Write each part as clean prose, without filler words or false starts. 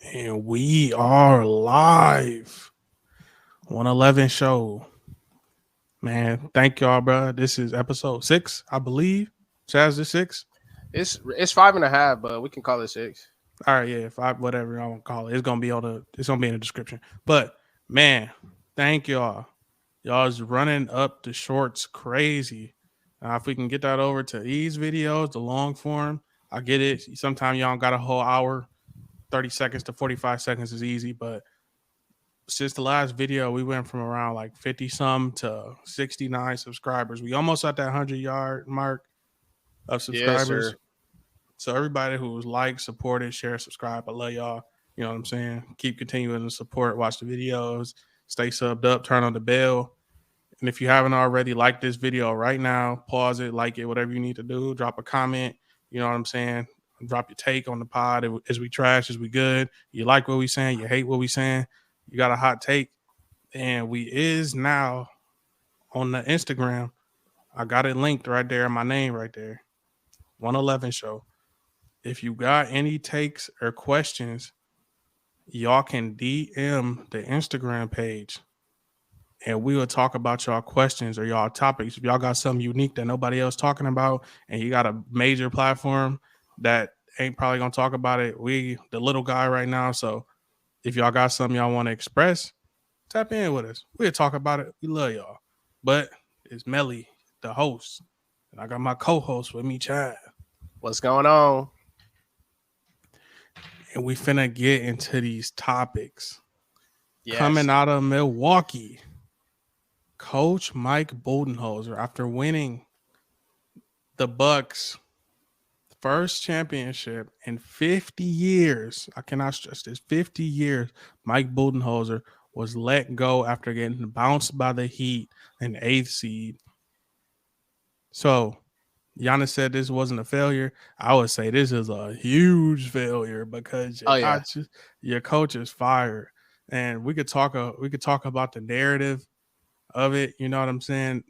And we are live. 111 show. Man, thank y'all, bro. This is episode 6, I believe. Chaz, this 6? It's 5.5, but we can call it 6. All right, yeah, 5, whatever I want to call it. It's gonna be in the description. But man, thank y'all. Y'all is running up the shorts crazy. If we can get that over to these videos, the long form, I get it. Sometimes y'all got a whole hour, 30 seconds to 45 seconds is easy, but since the last video, we went from around like 50 some to 69 subscribers. We almost at that 100-yard mark of Yes, subscribers. sir. So everybody who's liked, supported, share, subscribe, I love y'all. You know what I'm saying? Keep continuing to support, watch the videos, stay subbed up, turn on the bell. And if you haven't already, like this video right now, pause it, like it, whatever you need to do. Drop a comment. You know what I'm saying? Drop your take on the pod. Is we trash? Is we good? You like what we saying? You hate what we saying? You got a hot take? And we is now on the Instagram. I got it linked right there, my name right there. 111 show. If you got any takes or questions, y'all can DM the Instagram page and we will talk about y'all questions or y'all topics. If y'all got something unique that nobody else talking about and you got a major platform that ain't probably gonna talk about it, we the little guy right now. So if y'all got something y'all want to express, tap in with us. We'll talk about it. We love y'all. But it's Melly, the host. And I got my co-host with me, Chad. What's going on? And we finna get into these topics. Yes. Coming out of Milwaukee, Coach Mike Budenholzer, after winning the Bucks' first championship in 50 years, I cannot stress this, 50 years, Mike Budenholzer was let go after getting bounced by the Heat, an 8th seed. So Giannis said this wasn't a failure. I would say this is a huge failure because your coach is fired. And we could talk about the narrative of it. You know what I'm saying?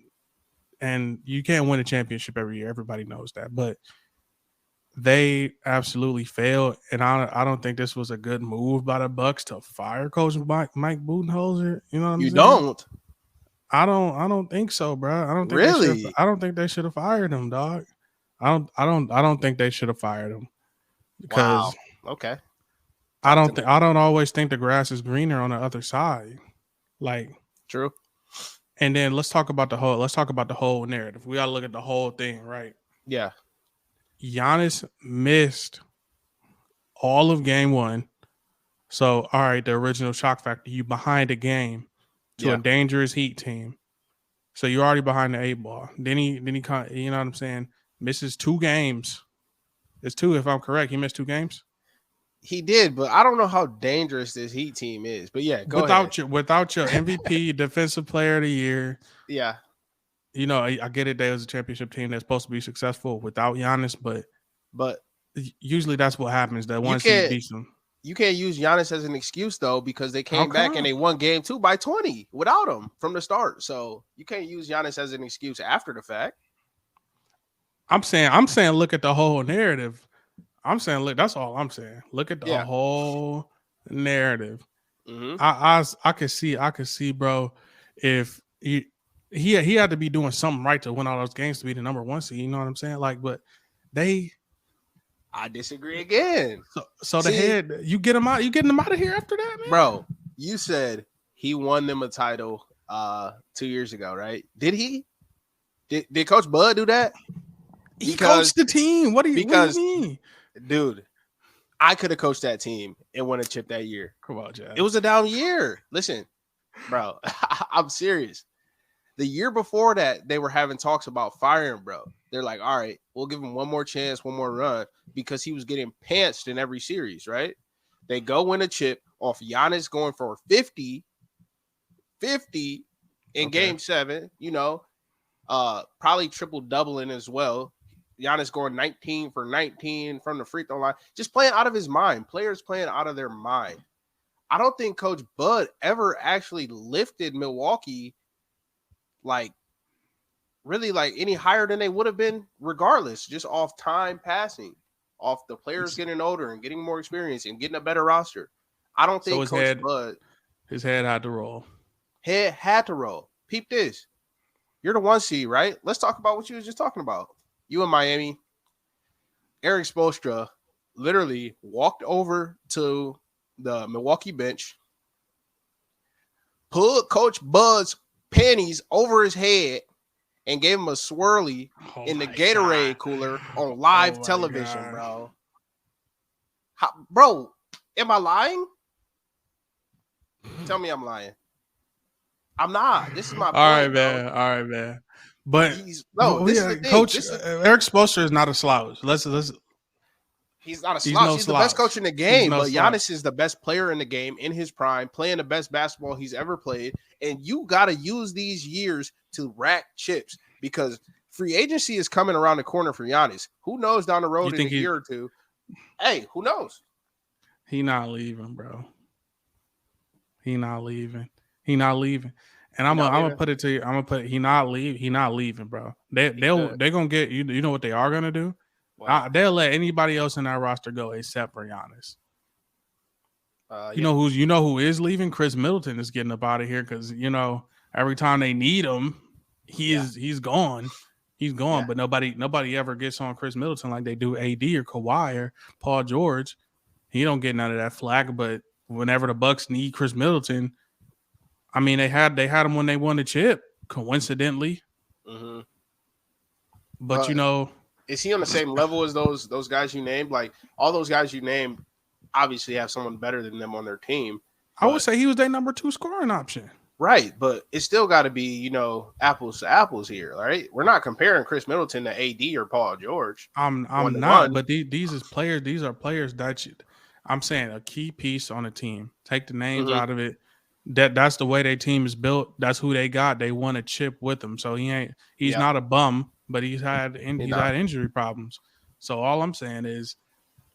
And you can't win a championship every year. Everybody knows that. But they absolutely failed, and I don't think this was a good move by the Bucks to fire Coach Mike Budenholzer. You know what I'm You saying? don't I don't think so, bro. really? I don't think they should have fired him, dog. I don't think they should have fired him Wow. because Okay. I don't always think the grass is greener on the other side. Like, True. and then let's talk about the whole narrative. We gotta look at the whole thing, right? Yeah. Giannis missed all of game one. So, all right, the original shock factor, you behind a game to a Yeah. dangerous Heat team. So you're already behind the 8 ball. Then he you know what I'm saying, misses 2 games. It's 2 if I'm correct. He missed 2 games. He did, but I don't know how dangerous this Heat team is. But yeah, go ahead. Without your MVP, defensive player of the year, Yeah. you know, I get it. There was a championship team that's supposed to be successful without Giannis, but But usually that's what happens. That you one seed can't beats them. you can't use Giannis as an excuse though, because they How came back and come? they won game 2 by 20 without him from the start. So you can't use Giannis as an excuse after the fact. I'm saying, look at the whole narrative. I'm saying, look, that's all I'm saying. Look at the Yeah. whole narrative. Mm-hmm. I could see, bro. If he had to be doing something right to win all those games to be the number 1 seed. You know what I'm saying? Like, but they. I disagree again. So the head, you get him out. You getting him out of here after that, man? Bro, you said he won them a title 2 years ago, right? Did he? Did Coach Bud do that? He coached the team. What do you mean? Dude, I could have coached that team and won a chip that year. Come on, Jack. It was a down year. Listen, bro, I'm serious. The year before that, they were having talks about firing, bro. They're like, all right, we'll give him one more chance, one more run, because he was getting pantsed in every series, right? They go win a chip off Giannis going for 50 in game 7, you know, probably triple doubling as well. Giannis scoring 19 for 19 from the free throw line, just playing out of his mind. Players playing out of their mind. I don't think Coach Bud ever actually lifted Milwaukee like really like any higher than they would have been regardless, just off time passing, off the players getting older and getting more experience and getting a better roster. I don't So think Coach Bud his head had to roll. head had to roll. Peep this. You're the 1 seed, right? Let's talk about what you was just talking about. You in Miami. Eric Spoelstra literally walked over to the Milwaukee bench, pulled Coach Bud's panties over his head, and gave him a swirly in the Gatorade cooler on live television, God. bro. Bro, am I lying? Tell me I'm lying. I'm not. This is my point. All right, man. But this is the thing. Coach Eric Spoelstra is not a slouch. He's not a slouch. He's the best coach in the game. But Giannis is the best player in the game in his prime, playing the best basketball he's ever played. And you got to use these years to rack chips because free agency is coming around the corner for Giannis. Who knows down the road in a year or two? Hey, who knows? He not leaving, bro. He not leaving. And I'm gonna put it to you. I'm gonna put he not leaving, bro. They're gonna get you. You know what they are gonna do? Wow. They'll let anybody else in that roster go except for Giannis. You know who is leaving? Chris Middleton is getting up out of here because every time they need him, he's gone. He's gone, but nobody ever gets on Chris Middleton like they do AD or Kawhi or Paul George. He don't get none of that flack. But whenever the Bucks need Chris Middleton, I mean they had him when they won the chip, coincidentally. Mm-hmm. But is he on the same level as those guys you named? Like all those guys you named, obviously have someone better than them on their team. I would say he was their number 2 scoring option. Right, but it's still got to be, apples to apples here, right? We're not comparing Chris Middleton to AD or Paul George. I'm not, but these are players that I'm saying a key piece on a team. Take the names out of it. That's the way their team is built. That's who they got. They won a chip with him. So he's not a bum, but he's had injury problems. So all I'm saying is,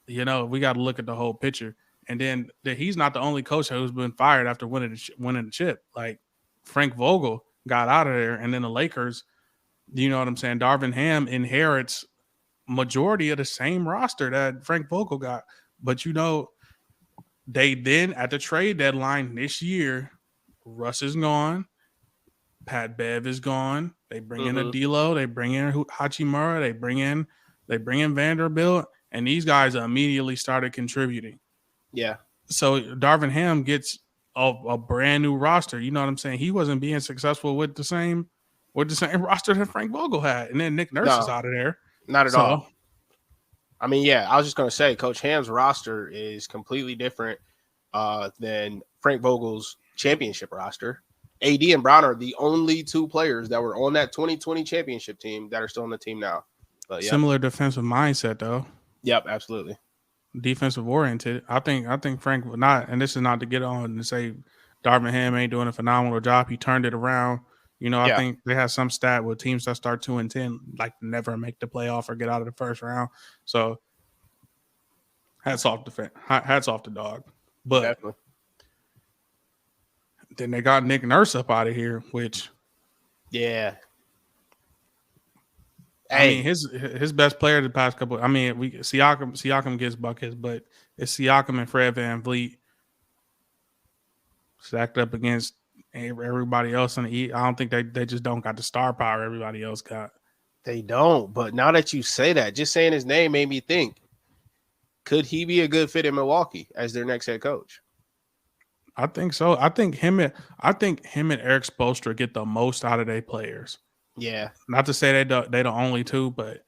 we got to look at the whole picture. And then he's not the only coach who's been fired after winning the chip. Like Frank Vogel got out of there, and then the Lakers, you know what I'm saying? Darvin Ham inherits majority of the same roster that Frank Vogel got. But they then at the trade deadline this year, Russ is gone, Pat Bev is gone. They bring in Adilo, they bring in Hachimura, they bring in Vanderbilt, and these guys immediately started contributing. Yeah. So Darvin Ham gets a brand new roster. You know what I'm saying? He wasn't being successful with the same roster that Frank Vogel had. And then Nick Nurse is out of there. Not at all. I mean, I was just going to say Coach Ham's roster is completely different than Frank Vogel's championship roster. AD and Brown are the only 2 players that were on that 2020 championship team that are still on the team now. But, similar defensive mindset, though. Yep, absolutely. Defensive oriented. I think Frank would not, and this is not to get on and say Darvin Ham ain't doing a phenomenal job. He turned it around. I think they have some stat with teams that start 2-10 like never make the playoff or get out of the first round. So hats off the dog. But definitely. Then they got Nick Nurse up out of here, which I mean, his best player the past couple. I mean, Siakam gets buckets, but it's Siakam and Fred VanVleet stacked up against everybody else in the East. I don't think they just don't got the star power everybody else got. They don't. But now that you say that, just saying his name made me think: could he be a good fit in Milwaukee as their next head coach? I think so. I think him and Eric Spoelstra get the most out of their players. Yeah. Not to say they the only 2, but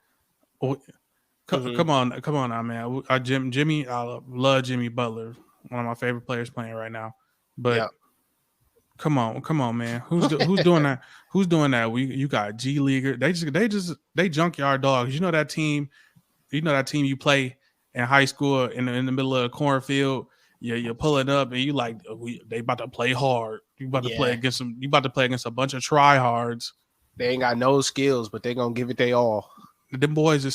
come on now, man. Jimmy, I love Jimmy Butler, one of my favorite players playing right now. But come on, man. Who's doing that? Who's doing that? You got G Leaguer. They junkyard dogs. You know that team you play in high school in the middle of a cornfield. Yeah, you're pulling up and you like they about to play hard. You about to play against them. You about to play against a bunch of tryhards. They ain't got no skills, but they gonna give it they all. Them boys are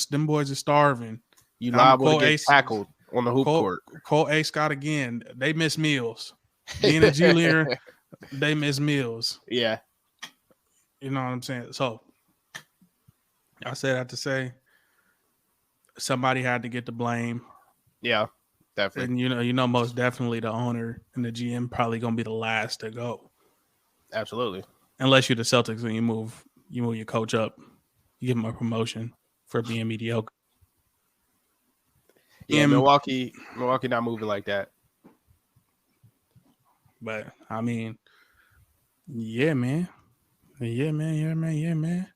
starving. You liable to get tackled on the hoop court. Cole A. Scott again. They miss meals. Being a G leader, they miss meals. Yeah. You know what I'm saying? So I say that to say somebody had to get the blame. Yeah. Definitely. And most definitely the owner and the GM probably gonna be the last to go, Absolutely. unless you're the Celtics and you move your coach up, you give him a promotion for being mediocre. Yeah, Milwaukee not moving like that. But I mean, yeah, man, yeah, man, yeah, man, yeah, man.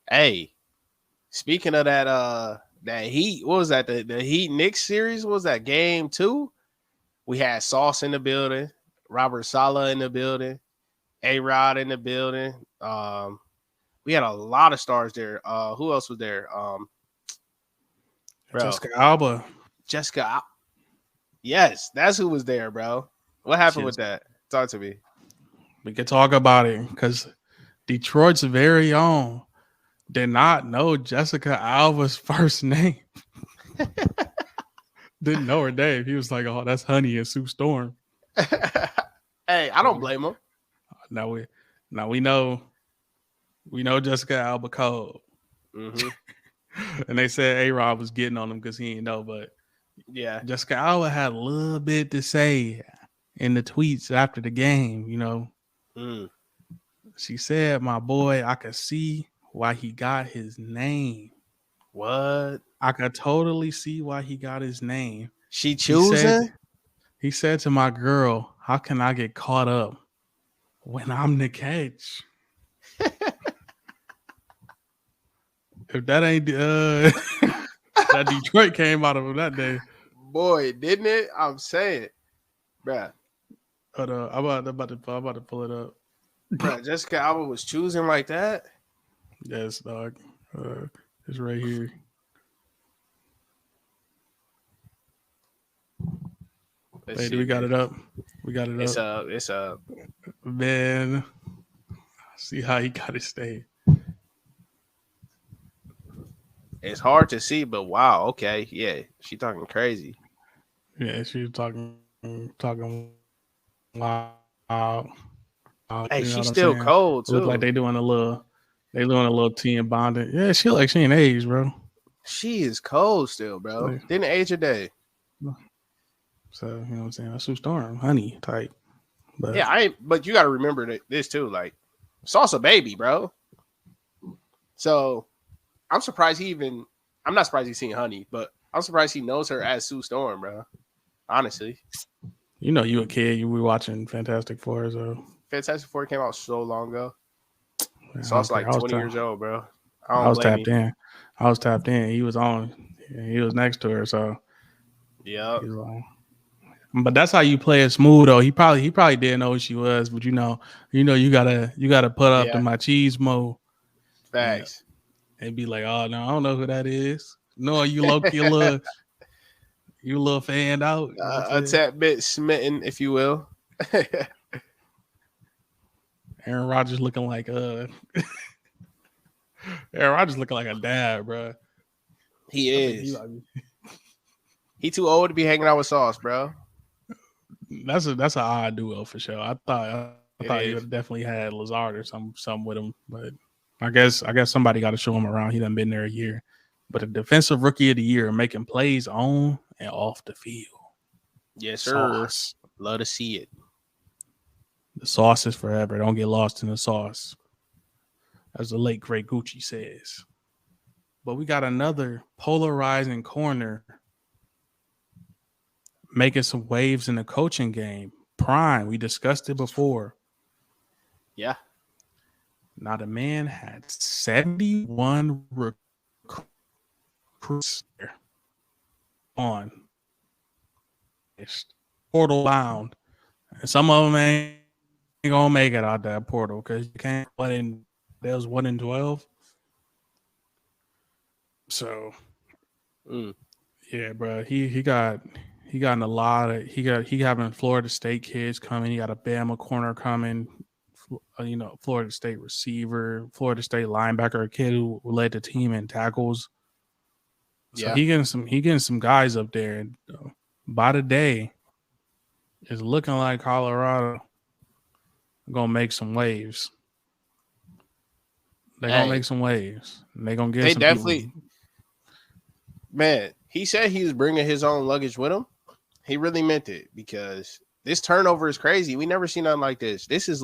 Hey, speaking of that Heat, what was that? The Heat Knicks series? What was that game 2? We had Sauce in the building, Robert Sala in the building, A Rod in the building. We had a lot of stars there. Who else was there? Bro, Jessica Alba, Jessica. Yes, that's who was there, bro. What happened with just that? Talk to me. we could talk about it because Detroit's very own did not know Jessica Alba's first name. Didn't know her name. He was like, "Oh, that's Honey and Sue Storm." Hey, I don't blame him. Now we know Jessica Alba cold. Mm-hmm. And they said A-Rod was getting on him because he didn't know, but Yeah. Jessica Alba had a little bit to say in the tweets after the game. She said, "My boy, I could see why he got his name. What? I could totally see why he got his name." She He said, choosing? he said to my girl, "How can I get caught up when I'm the catch?" If that ain't that Detroit came out of him that day. Boy, didn't it? I'm saying, bruh. But I'm about to pull it up. Bruh, Jessica Alba was choosing like that. Yes, dog. It's right here. Hey, do we got it up? We got it It's up. It's up. Man, see how he got his stay. It's hard to see, but wow. Okay, yeah, she talking crazy. Yeah, she was talking loud. Hey, You know what she's I'm still saying? cold It looked like too. they doing a little team bonding. Yeah, she like she ain't age, bro. She is cold still, bro. Like, Didn't age a day. so you know what I'm saying? That's Sue Storm, honey type. But Yeah, but you got to remember that this too. Like, Sauce a baby, bro. So I'm surprised he even. I'm not surprised he's seen Honey, but I'm surprised he knows her as Sue Storm, bro. Honestly, you a kid, you were watching Fantastic Four, so Fantastic Four came out so long ago. man, I Sauce don't care. like 20 years old, bro. I I don't was blame tapped you. in. I was tapped in. He was on. He was next to her, so Yeah, he's on. But that's how you play it smooth, though. He probably didn't know who she was, but you gotta put up the yeah. machismo and Facts. be like, oh no, I don't know who that is. No, you low key a little fanned out. You know what I'm A saying? tad bit smitten, if you will. Aaron Rodgers looking like Aaron Rodgers looking like a dad, bro. He I think is. He too old to be hanging out with Sauce, bro. that's an odd duo for sure. I thought It he is. would definitely had Lazard or some with him, but I guess somebody got to show him around. He done been there a year. But a defensive rookie of the year making plays on and off the field. Yes, sir. Sauce. Love to see it. The sauce is forever. Don't get lost in the sauce, as the late great Gucci says. But we got another polarizing corner making some waves in the coaching game. Prime, we discussed it before. Yeah. Now the man had 71 recruits on portal bound. And some of them ain't gonna make it out that portal because you can't. There was 1 in 12. So yeah, bro, he got in a lot of he having Florida State kids coming. He got a Bama corner coming. Florida State receiver, Florida State linebacker, a kid who led the team in tackles. So Yeah. he getting some guys up there. And by the day, it's looking like Colorado gonna make some waves. They're gonna make some waves. And they're gonna get They some definitely people. Man, he said he was bringing his own luggage with him. He really meant it because this turnover is crazy. We never seen nothing like this. This is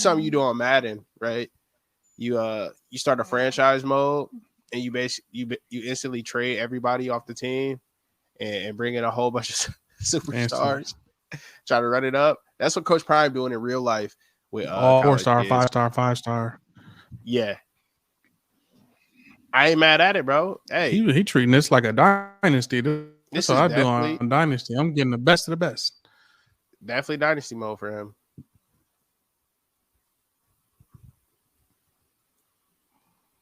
something you do on Madden, right? You start a franchise mode and you instantly trade everybody off the team and bring in a whole bunch of superstars, try to run it up. That's what Coach Prime doing in real life with all college 4-star, kids. 5-star, 5-star. Yeah, I ain't mad at it, bro. Hey, he treating this like a dynasty. That's what I do on Dynasty. I'm getting the best of the best. Definitely dynasty mode for him.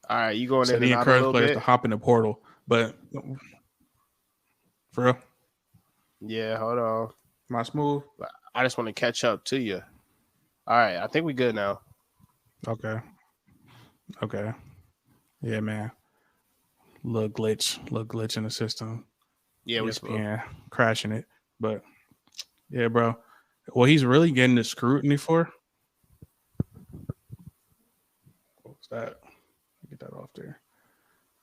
All right, you going in and out a little players bit? to hop in the portal, but for real. Yeah, hold on. Am I smooth? I just want to catch up to you. All right, I think we good now. Okay. Yeah, man. Little glitch in the system. Yeah, we spoke. Crashing it, but yeah, bro. What he's really getting the scrutiny for. What was that? Get that off there.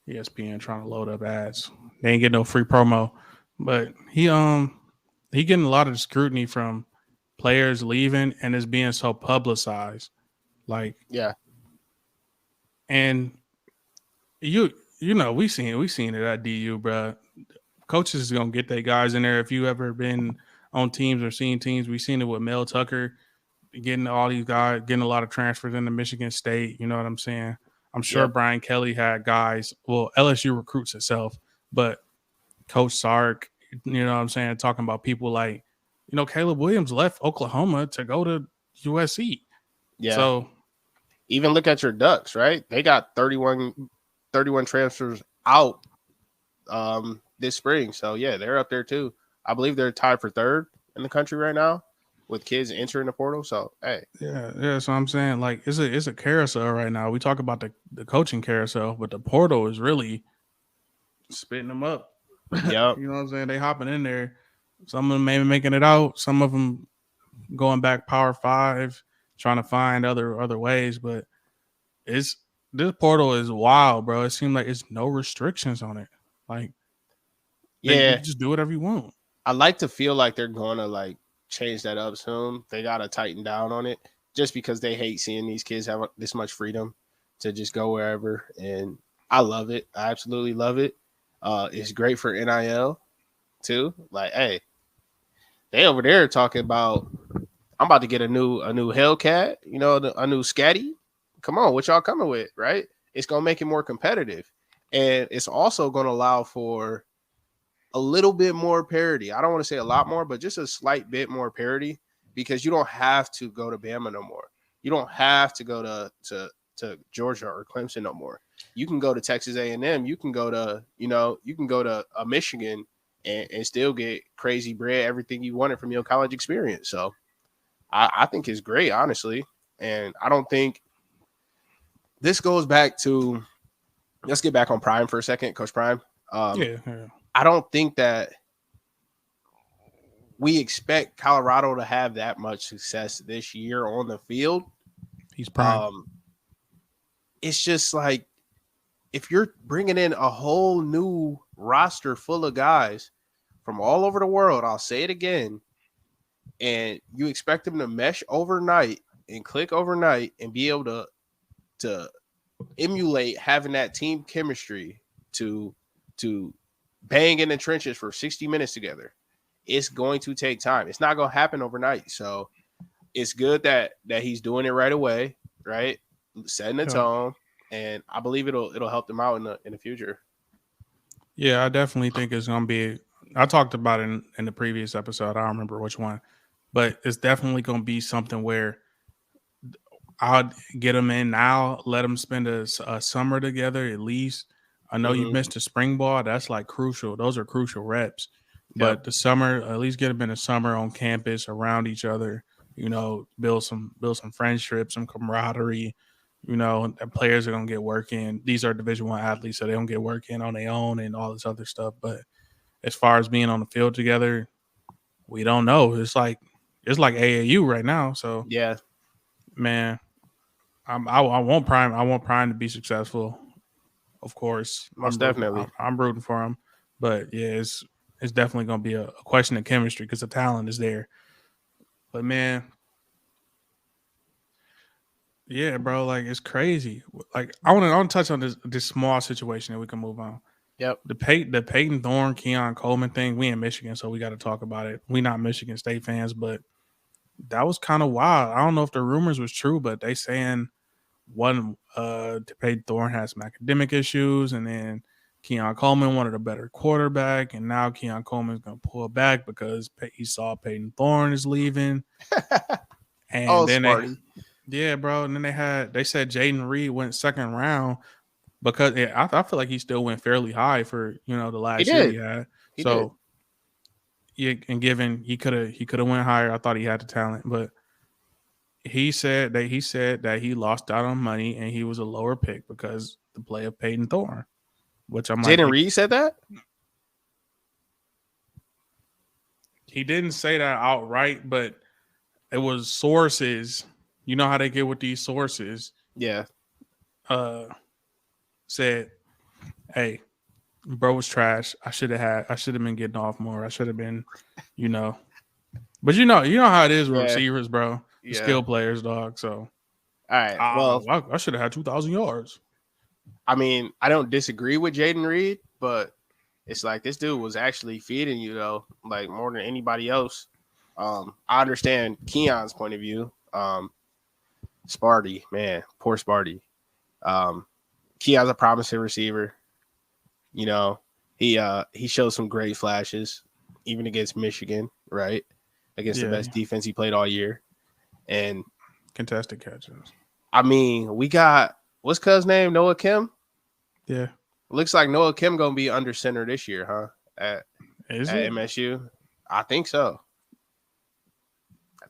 ESPN trying to load up ads. They ain't getting no free promo, but he getting a lot of scrutiny from players leaving, and it's being so publicized. Like, yeah, and you know we seen it at DU, bro. Coaches is gonna get their guys in there. If you ever been on teams or seen teams, we seen it with Mel Tucker getting all these guys, getting a lot of transfers into Michigan State. You know what I'm saying? I'm sure Brian Kelly had guys. Well, LSU recruits itself, but Coach Sark, you know what I'm saying, talking about people like, Caleb Williams left Oklahoma to go to USC. Yeah. So even look at your Ducks, right? They got 31 transfers out this spring. So yeah, they're up there too. I believe they're tied for third in the country right now with kids entering the portal. So hey. Yeah. So I'm saying, like, it's a carousel right now. We talk about the coaching carousel, but the portal is really spitting them up. Yeah. You know what I'm saying? They hopping in there. Some of them maybe making it out. Some of them going back Power 5, trying to find other ways. But this portal is wild, bro. It seems like it's no restrictions on it. Like, you just do whatever you want. I like to feel like they're going to like change that up soon. They got to tighten down on it just because they hate seeing these kids have this much freedom to just go wherever. And I love it. I absolutely love it. It's great for NIL too. Like, hey, they over there talking about, I'm about to get a new Hellcat, a new Scatty. Come on, what y'all coming with, right? It's going to make it more competitive. And it's also going to allow for a little bit more parity. I don't want to say a lot more, but just a slight bit more parity because you don't have to go to Bama no more. You don't have to go to Georgia or Clemson no more. You can go to Texas A&M. You can go to, a Michigan and still get crazy bread, everything you wanted from your college experience. So I think it's great, honestly. And I don't think this goes back to, let's get back on Prime for a second, Coach Prime. Yeah. I don't think that we expect Colorado to have that much success this year on the field. He's prime. It's just like, if you're bringing in a whole new roster full of guys from all over the world, I'll say it again, and you expect them to mesh overnight and click overnight and be able to emulate having that team chemistry to bang in the trenches for 60 minutes together, it's going to take time. It's not going to happen overnight. So it's good that he's doing it right away, right? Setting the tone, and I believe it'll help them out in the future. Yeah, I definitely think it's going to be. I talked about it in the previous episode. I don't remember which one, but it's definitely going to be something where I'll get them in now, let them spend a summer together at least. I know you missed the spring ball. That's like crucial. Those are crucial reps. But the summer, at least get them in the summer on campus around each other. Build some friendships, some camaraderie. And players are gonna get work in. These are Division I athletes, so they don't get work in on their own and all this other stuff. But as far as being on the field together, we don't know. It's like AAU right now. So yeah, man, I want Prime. I want Prime to be successful. Of course, most definitely. I'm rooting for him. But yeah, it's definitely gonna be a question of chemistry because the talent is there. But man, yeah, bro, like it's crazy. Like I want to touch on this small situation and we can move on. Yep. The Peyton Thorne, Keon Coleman thing. We in Michigan, so we got to talk about it. We not Michigan State fans, but that was kind of wild. I don't know if the rumors was true, but they saying Peyton Thorne had some academic issues, and then Keon Coleman wanted a better quarterback, and now Keon Coleman's gonna pull back because he saw Peyton Thorne is leaving, Oh, and then Smarty. yeah, bro, and then they said Jaden Reed went second round because I feel like he still went fairly high for the He last year he did. had. He did. So yeah, and given he could have went higher, I thought he had the talent, but he said that he lost out on money and he was a lower pick because the play of Peyton Thorne, which I'm like, Jaden Reed said that? he didn't say that outright, but it was sources. You know how they get with these sources. Yeah. Said, hey, bro was trash. I should have been getting off more. I should have been, But you know how it is with receivers, bro. Yeah. Skill players, dog. So all right. Well, I should have had 2,000 yards. I mean, I don't disagree with Jaden Reed, but it's like this dude was actually feeding you though, like more than anybody else. I understand Keon's point of view. Sparty, man, poor Sparty. Keon's a promising receiver. He showed some great flashes, even against Michigan, right? Against the best defense he played all year. And contested catches. I mean, we got what's cuz name? Noah Kim? Yeah. Looks like Noah Kim gonna be under center this year, huh? At it? MSU. I think so.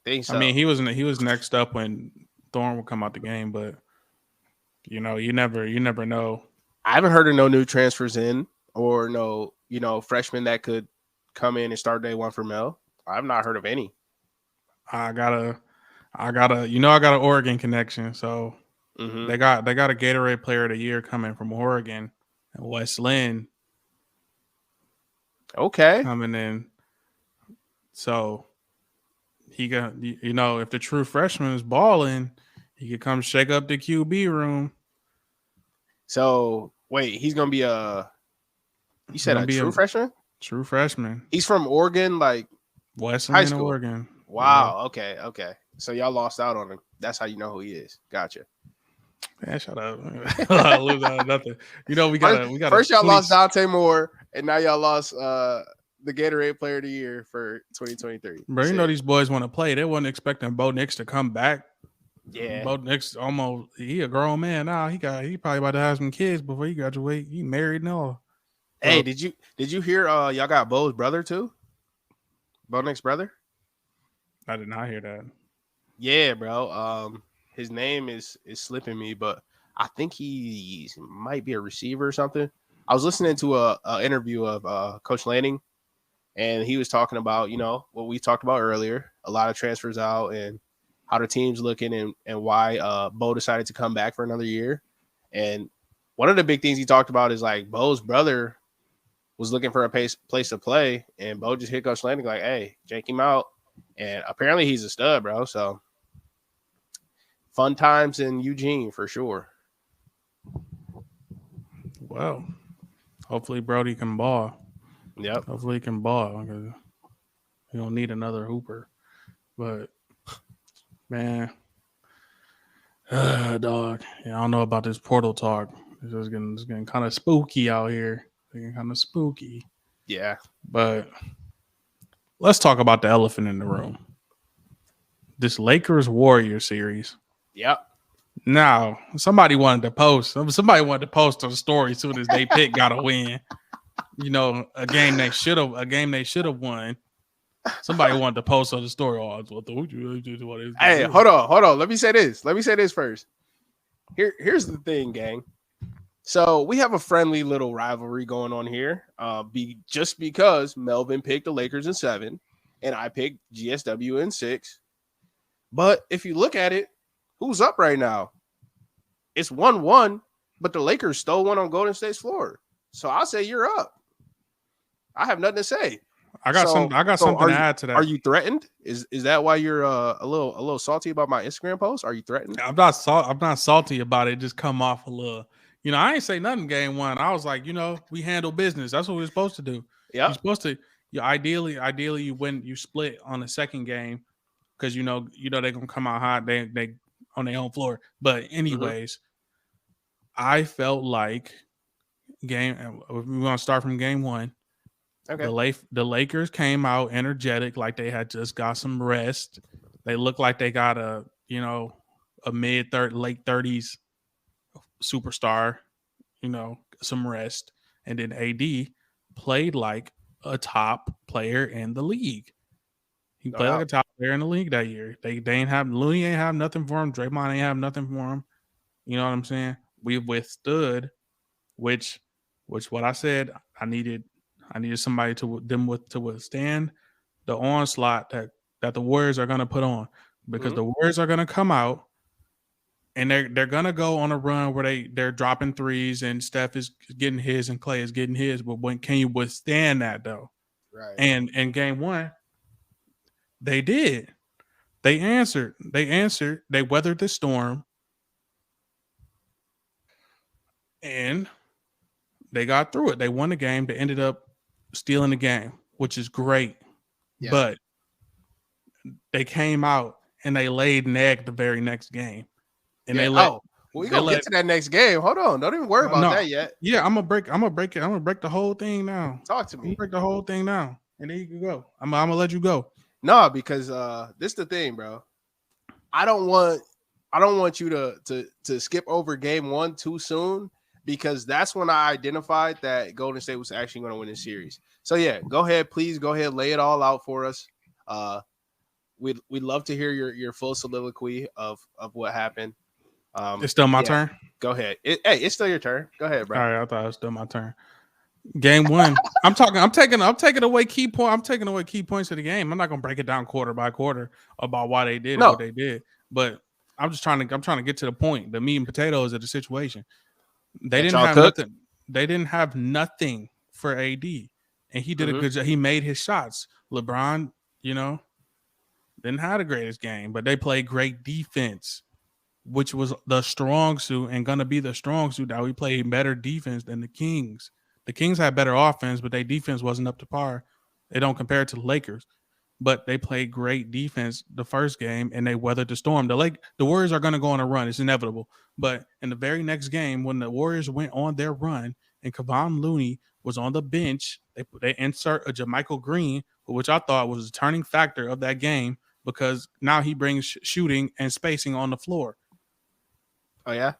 I mean, he was next up when Thorne would come out the game, but you never know. I haven't heard of no new transfers in or no, freshmen that could come in and start day one for Mel. I've not heard of any. I got an Oregon connection, so they got a Gatorade Player of the Year coming from Oregon and West Lynn. Okay, coming in, so he got if the true freshman is balling, he could come shake up the QB room. So wait, he's gonna be you said a true freshman? True freshman. He's from Oregon, like West Lynn, Oregon. Wow. Yeah. Okay. So y'all lost out on him. That's how you know who he is. Gotcha. Man, shut up. Lose out of nothing. We got first y'all lost Dante Moore, and now y'all lost the Gatorade Player of the Year for 2023. Bro, these boys want to play. They wasn't expecting Bo Nix to come back. Yeah. Bo Nix he a grown man now. He probably about to have some kids before he graduate. He married and all. Hey, did you hear y'all got Bo's brother too? Bo Nix's brother? I did not hear that. Yeah, bro. His name is slipping me, but I think he might be a receiver or something. I was listening to a interview of Coach Lanning, and he was talking about what we talked about earlier, a lot of transfers out and how the team's looking and why Bo decided to come back for another year. And one of the big things he talked about is like Bo's brother was looking for a place to play, and Bo just hit Coach Lanning like, "Hey, check him out." And apparently he's a stud, bro. So fun times in Eugene for sure. Well, hopefully Brody can ball. Yep. Hopefully he can ball. He don't need another hooper. But man, dog. Yeah, I don't know about this portal talk. It's getting kind of spooky out here. It's getting kind of spooky. Yeah. But let's talk about the elephant in the room. This Lakers Warriors series. Yep. Now, somebody wanted to post on the story as soon as they pick got to win. A game they should have won. Somebody wanted to post on the story. Hey, hold on. Let me say this first. Here's the thing, gang. So we have a friendly little rivalry going on here. Just because Melvin picked the Lakers in 7 and I picked GSW in 6. But if you look at it, who's up right now? It's 1-1, but the Lakers stole one on Golden State's floor. So I'll say you're up. I have nothing to say. I got something to add to Are that. you threatened? Is that why you're a little salty about my Instagram post? Are you threatened? I'm not salty about it. Just come off a little. I ain't say nothing game one. I was like, we handle business. That's what we're supposed to do. You're Yeah. supposed to. Ideally, you win. You split on the second game because they're gonna come out hot. They on their own floor. But Mm-hmm. anyways, I felt like game. We're gonna start from game one. Okay. The Lakers came out energetic, like they had just got some rest. They looked like they got a late 30s superstar, some rest. And then AD played like a top player in the league. He No played like doubt. a top player in the league that year. They ain't have Looney ain't have nothing for him. Draymond ain't have nothing for him. You know what I'm saying? We withstood, which what I said I needed somebody to withstand the onslaught that the Warriors are going to put on, because Mm-hmm. the Warriors are going to come out and they're going to go on a run where they're dropping threes and Steph is getting his and Clay is getting his. But when can you withstand that though? Right. And in game one, they did. They answered. They weathered the storm, and they got through it. They won the game. They ended up stealing the game, which is great. Yeah. But they came out and they laid an egg the very next game. And Yeah. they let We're gonna get to that next game. Hold on. Don't even worry about that yet. Yeah, I'm gonna break it. I'm gonna break the whole thing now. Talk to I'm me. gonna break the whole thing now. And then you can go. I'm gonna let you go. No, because this is the thing, bro. I don't want you to skip over game one too soon, because that's when I identified that Golden State was actually going to win this series. So yeah, go ahead, please go ahead, lay it all out for us. We'd love to hear your full soliloquy of what happened. It's still my turn. Go ahead. It's still your turn. Go ahead, bro. All right, I thought it was still my turn. Game one. I'm taking away key point. I'm taking away key points of the game. I'm not gonna break it down quarter by quarter about why they did what they did. But I'm trying to get to the point, the meat and potatoes of the situation. They didn't have nothing. They didn't have nothing for AD, and he did a good job. He made his shots. LeBron, didn't have the greatest game, but they played great defense, which was the strong suit and gonna be the strong suit. Now we played better defense than the Kings. The Kings had better offense, but their defense wasn't up to par. They don't compare it to the Lakers, but they played great defense the first game and they weathered the storm. The Warriors are going to go on a run. It's inevitable. But in the very next game, when the Warriors went on their run and Kevon Looney was on the bench, they insert a JaMychal Green, which I thought was a turning factor of that game, because now he brings shooting and spacing on the floor. Oh yeah.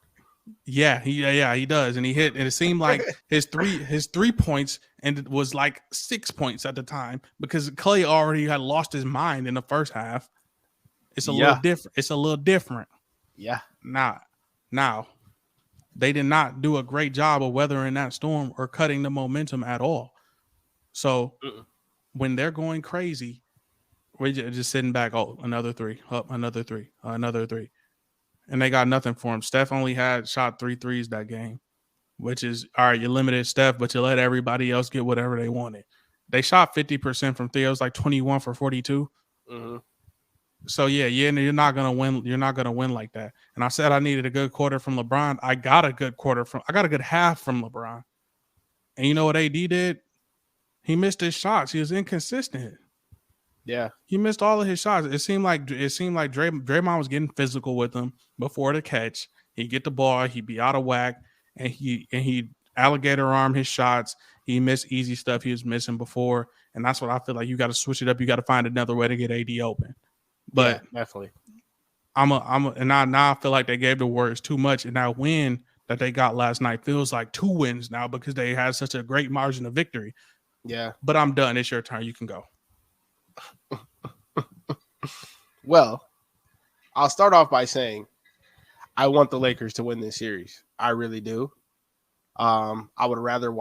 Yeah, he does, and he hit, and it seemed like his 3 points, and it was like 6 points at the time, because Clay already had lost his mind in the first half. It's a little different. It's a little different. Yeah. Now, they did not do a great job of weathering that storm or cutting the momentum at all. So when they're going crazy, we're just sitting back. Oh, another three, up another three, another three. And they got nothing for him. Steph only shot 3 threes that game, which is, all right, you limited Steph, but you let everybody else get whatever they wanted. They shot 50% from three. It was like 21 for 42. Mm-hmm. So, you're not going to win. You're not going to win like that. And I said I needed a good quarter from LeBron. I got a good half from LeBron. And you know what AD did? He missed his shots. He was inconsistent. Yeah, he missed all of his shots. It seemed like Draymond was getting physical with him before the catch. He'd get the ball, he'd be out of whack, and he alligator arm his shots. He missed easy stuff he was missing before, and that's what I feel like. You got to switch it up. You got to find another way to get AD open. But yeah, definitely. And now I feel like they gave the Warriors too much, and that win that they got last night feels like 2 wins now, because they had such a great margin of victory. Yeah. But I'm done. It's your turn. You can go. Well, I'll start off by saying I want the Lakers to win this series. I really do. I would rather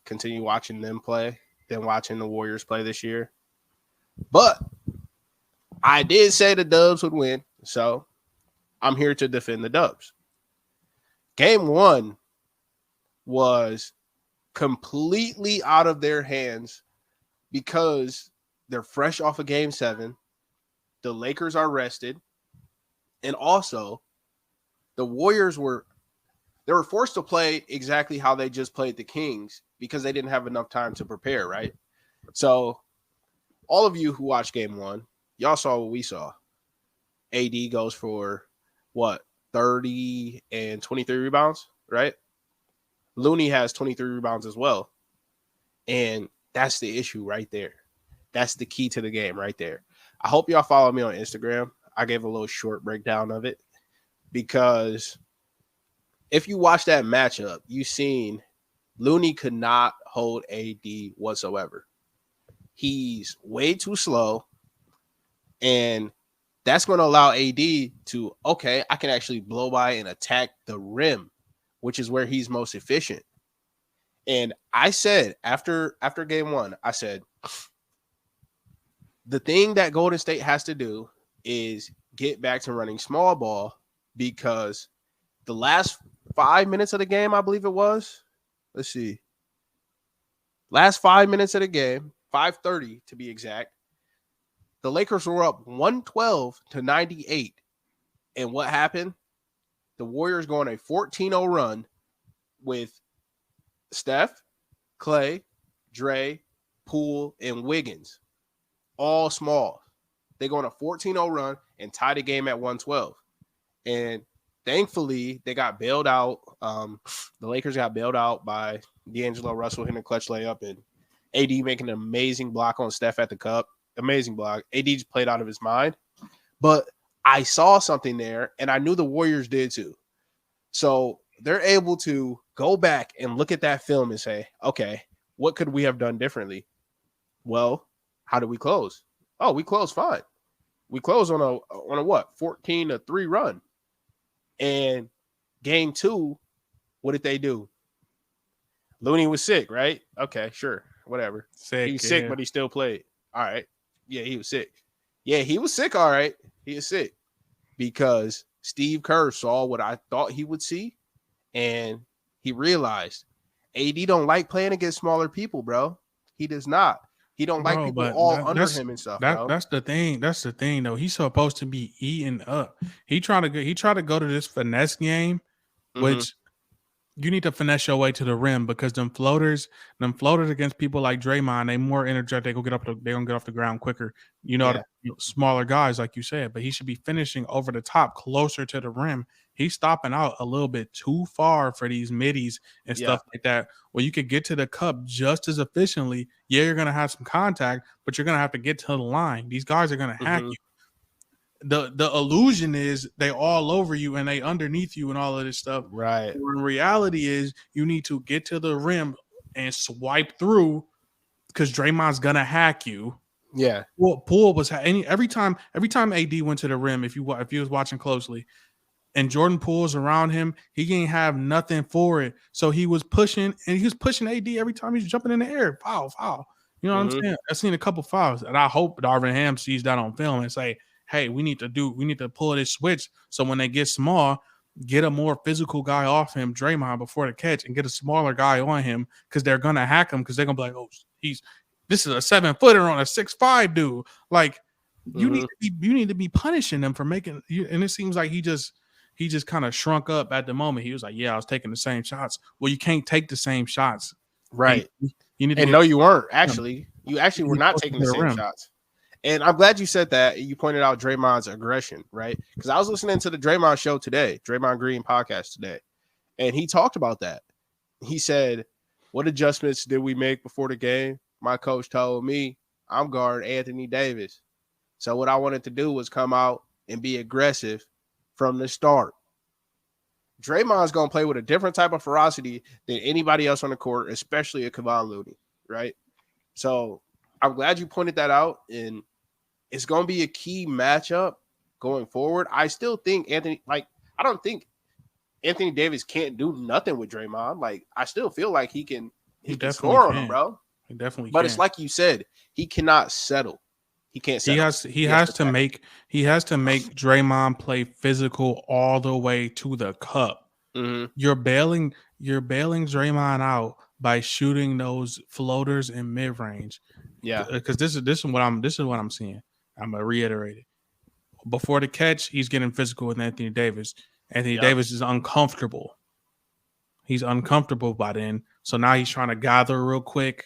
continue watching them play than watching the Warriors play this year. But I did say the Dubs would win, so I'm here to defend the Dubs. Game 1 was completely out of their hands because they're fresh off of game 7. The Lakers are rested. And also, the Warriors were forced to play exactly how they just played the Kings because they didn't have enough time to prepare, right? So, all of you who watched game 1, y'all saw what we saw. AD goes for what? 30 and 23 rebounds, right? Looney has 23 rebounds as well. And that's the issue right there. That's the key to the game right there. I hope y'all follow me on Instagram. I gave a little short breakdown of it because if you watch that matchup, you seen Looney could not hold AD whatsoever. He's way too slow, and that's going to allow AD to, okay, I can actually blow by and attack the rim, which is where he's most efficient. And I said after game 1, I said, the thing that Golden State has to do is get back to running small ball because the last 5 minutes of the game, I believe it was. Let's see. Last 5 minutes of the game, 5:30 to be exact. The Lakers were up 112-98. And what happened? The Warriors go on a 14-0 run with Steph, Clay, Dre, Poole, and Wiggins. All small. They go on a 14-0 run and tie the game at 112. And thankfully, they got bailed out. The Lakers got bailed out by D'Angelo Russell hitting a clutch layup and AD making an amazing block on Steph at the cup. Amazing block. AD just played out of his mind. But I saw something there, and I knew the Warriors did too. So they're able to go back and look at that film and say, okay, what could we have done differently? Well, how did we close? Oh, we closed fine. We closed on a what? 14-3 run. And game 2, what did they do? Looney was sick, right? Okay, sure. Whatever. He was sick, but he still played. All right. Yeah, he was sick. Yeah, he was sick. All right. He is sick because Steve Kerr saw what I thought he would see, and he realized AD don't like playing against smaller people, bro. He does not. He don't like people all under him and stuff, bro. That's the thing. That's the thing, though. He's supposed to be eating up. He tried to go to this finesse game, which you need to finesse your way to the rim because them floaters against people like Draymond, they more energetic. They're gonna get off the ground quicker. Smaller guys, like you said, but he should be finishing over the top, closer to the rim. He's stopping out a little bit too far for these middies and stuff like that. Where you could get to the cup just as efficiently. Yeah, you're gonna have some contact, but you're gonna have to get to the line. These guys are gonna hack you. The illusion is they all over you and they underneath you and all of this stuff. Right. When reality is you need to get to the rim and swipe through because Draymond's gonna hack you. Yeah. Poole was every time AD went to the rim. If you was watching closely, and Jordan Poole's around him, he didn't have nothing for it. So he was pushing AD every time he's jumping in the air. Foul. You know what I'm saying? I've seen a couple fouls, and I hope Darvin Ham sees that on film and say, hey, we need to pull this switch so when they get small, get a more physical guy off him, Draymond, before the catch, and get a smaller guy on him because they're gonna hack him because they're gonna be like, oh, this is a 7-footer on a 6'5" dude. Like you need to be punishing them for making you. And it seems like he just kind of shrunk up at the moment. He was like, yeah, I was taking the same shots. Well, you can't take the same shots, right? You need to no, you weren't actually. You actually were not taking the same shots. And I'm glad you said that. You pointed out Draymond's aggression, right? Because I was listening to the Draymond show today, Draymond Green podcast today, and he talked about that. He said, what adjustments did we make before the game? My coach told me I'm guarding Anthony Davis. So what I wanted to do was come out and be aggressive from the start. Draymond's going to play with a different type of ferocity than anybody else on the court, especially a Kevon Looney, right? So I'm glad you pointed that out, and it's going to be a key matchup going forward. I still think I don't think Anthony Davis can't do nothing with Draymond. Like, I still feel like he can score on him, bro. He definitely but can. It's like you said, he cannot settle. He can't settle. He has to make Draymond play physical all the way to the cup. Mm-hmm. You're bailing Draymond out by shooting those floaters in mid range. Yeah. Because this is what I'm seeing. I'm gonna reiterate it. Before the catch, he's getting physical with Anthony Davis. Anthony Yep. Davis is uncomfortable. He's uncomfortable by then. So now he's trying to gather real quick.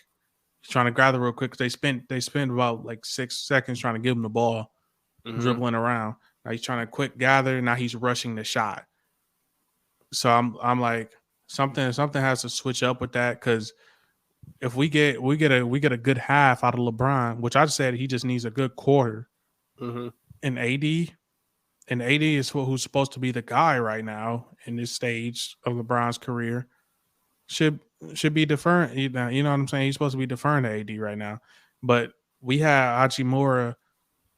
He's trying to gather real quick. They spent about like 6 seconds trying to give him the ball, Mm-hmm. dribbling around. Now he's trying to quick gather. Now he's rushing the shot. So I'm like something has to switch up with that because if we get a good half out of LeBron, which I said he just needs a good quarter. Mm-hmm. And AD is who's supposed to be the guy right now in this stage of LeBron's career. Should be deferring. You know what I'm saying? He's supposed to be deferring to AD right now, but we had Hachimura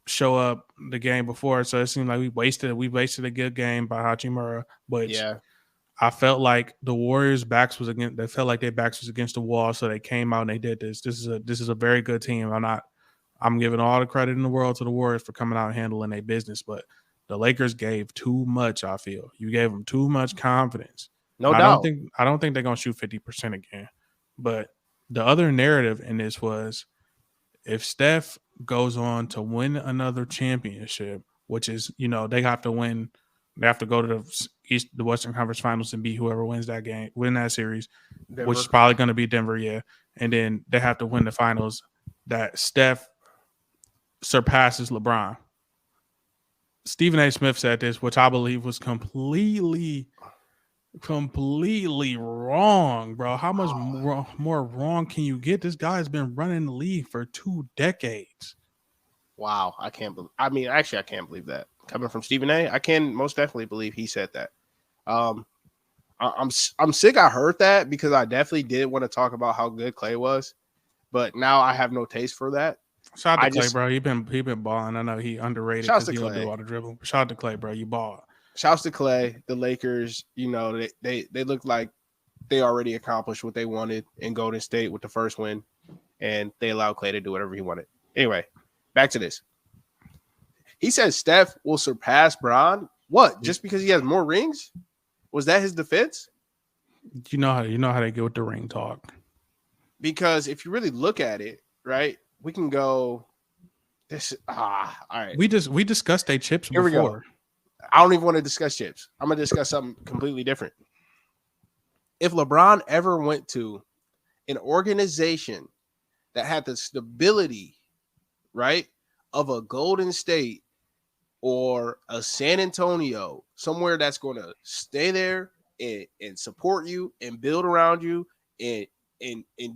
show up the game before, so it seemed like we wasted a good game by Hachimura, which Yeah. I felt like the Warriors' backs was against. They felt like their backs was against the wall, so they came out and they did this. This is a very good team. I'm giving all the credit in the world to the Warriors for coming out and handling their business, but the Lakers gave too much. I feel you gave them too much confidence. No I don't doubt. think I don't think they're gonna shoot 50% again. But the other narrative in this was if Steph goes on to win another championship, which is they have to win, they have to go to the Western Conference Finals and beat whoever wins that game, win that series, which is Denver. probably going to be Denver, yeah. And then they have to win the finals. That Steph surpasses LeBron. Stephen A. Smith said this, which I believe was completely wrong, bro. How much more wrong can you get? This guy's been running the league for 2 decades. Wow. I can't believe. I mean, actually, I can't believe that coming from Stephen A. I can most definitely believe he said that. I'm sick. I heard that because I definitely did want to talk about how good Clay was, but now I have no taste for that. Shout out to Clay, bro. He been balling. I know he underrated Shouts because to he'll Clay. do all the dribble. Shout out to Clay, bro. You ball. Shouts to Clay, the Lakers. They look like they already accomplished what they wanted in Golden State with the first win, and they allowed Clay to do whatever he wanted. Anyway, back to this. He said Steph will surpass Bron. What? Just because he has more rings? Was that his defense? You know how they get with the ring talk. Because if you really look at it, right, we can go. All right. We discussed their chips Here before. We go. I don't even want to discuss chips. I'm gonna discuss something completely different. If LeBron ever went to an organization that had the stability, right, of a Golden State or a San Antonio, somewhere that's going to stay there and support you and build around you and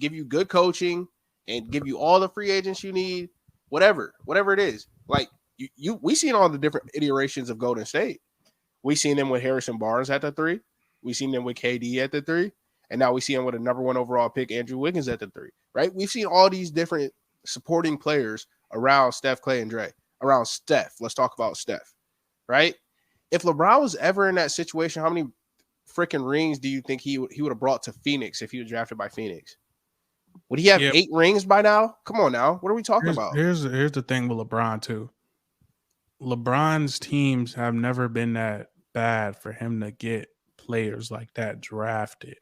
give you good coaching and give you all the free agents you need, whatever it is. Like we seen all the different iterations of Golden State. We seen them with Harrison Barnes at the 3. We seen them with KD at the 3. And now we see him with a number 1 overall pick, Andrew Wiggins at the 3, right? We've seen all these different supporting players around Steph, Clay, and Dre. Around Steph. Let's talk about Steph, right? If LeBron was ever in that situation, how many freaking rings do you think he would have brought to Phoenix if he was drafted by Phoenix? Would he have 8 rings by now? Come on now. What are we talking about? Here's the thing with LeBron, too. LeBron's teams have never been that bad for him to get players like that drafted.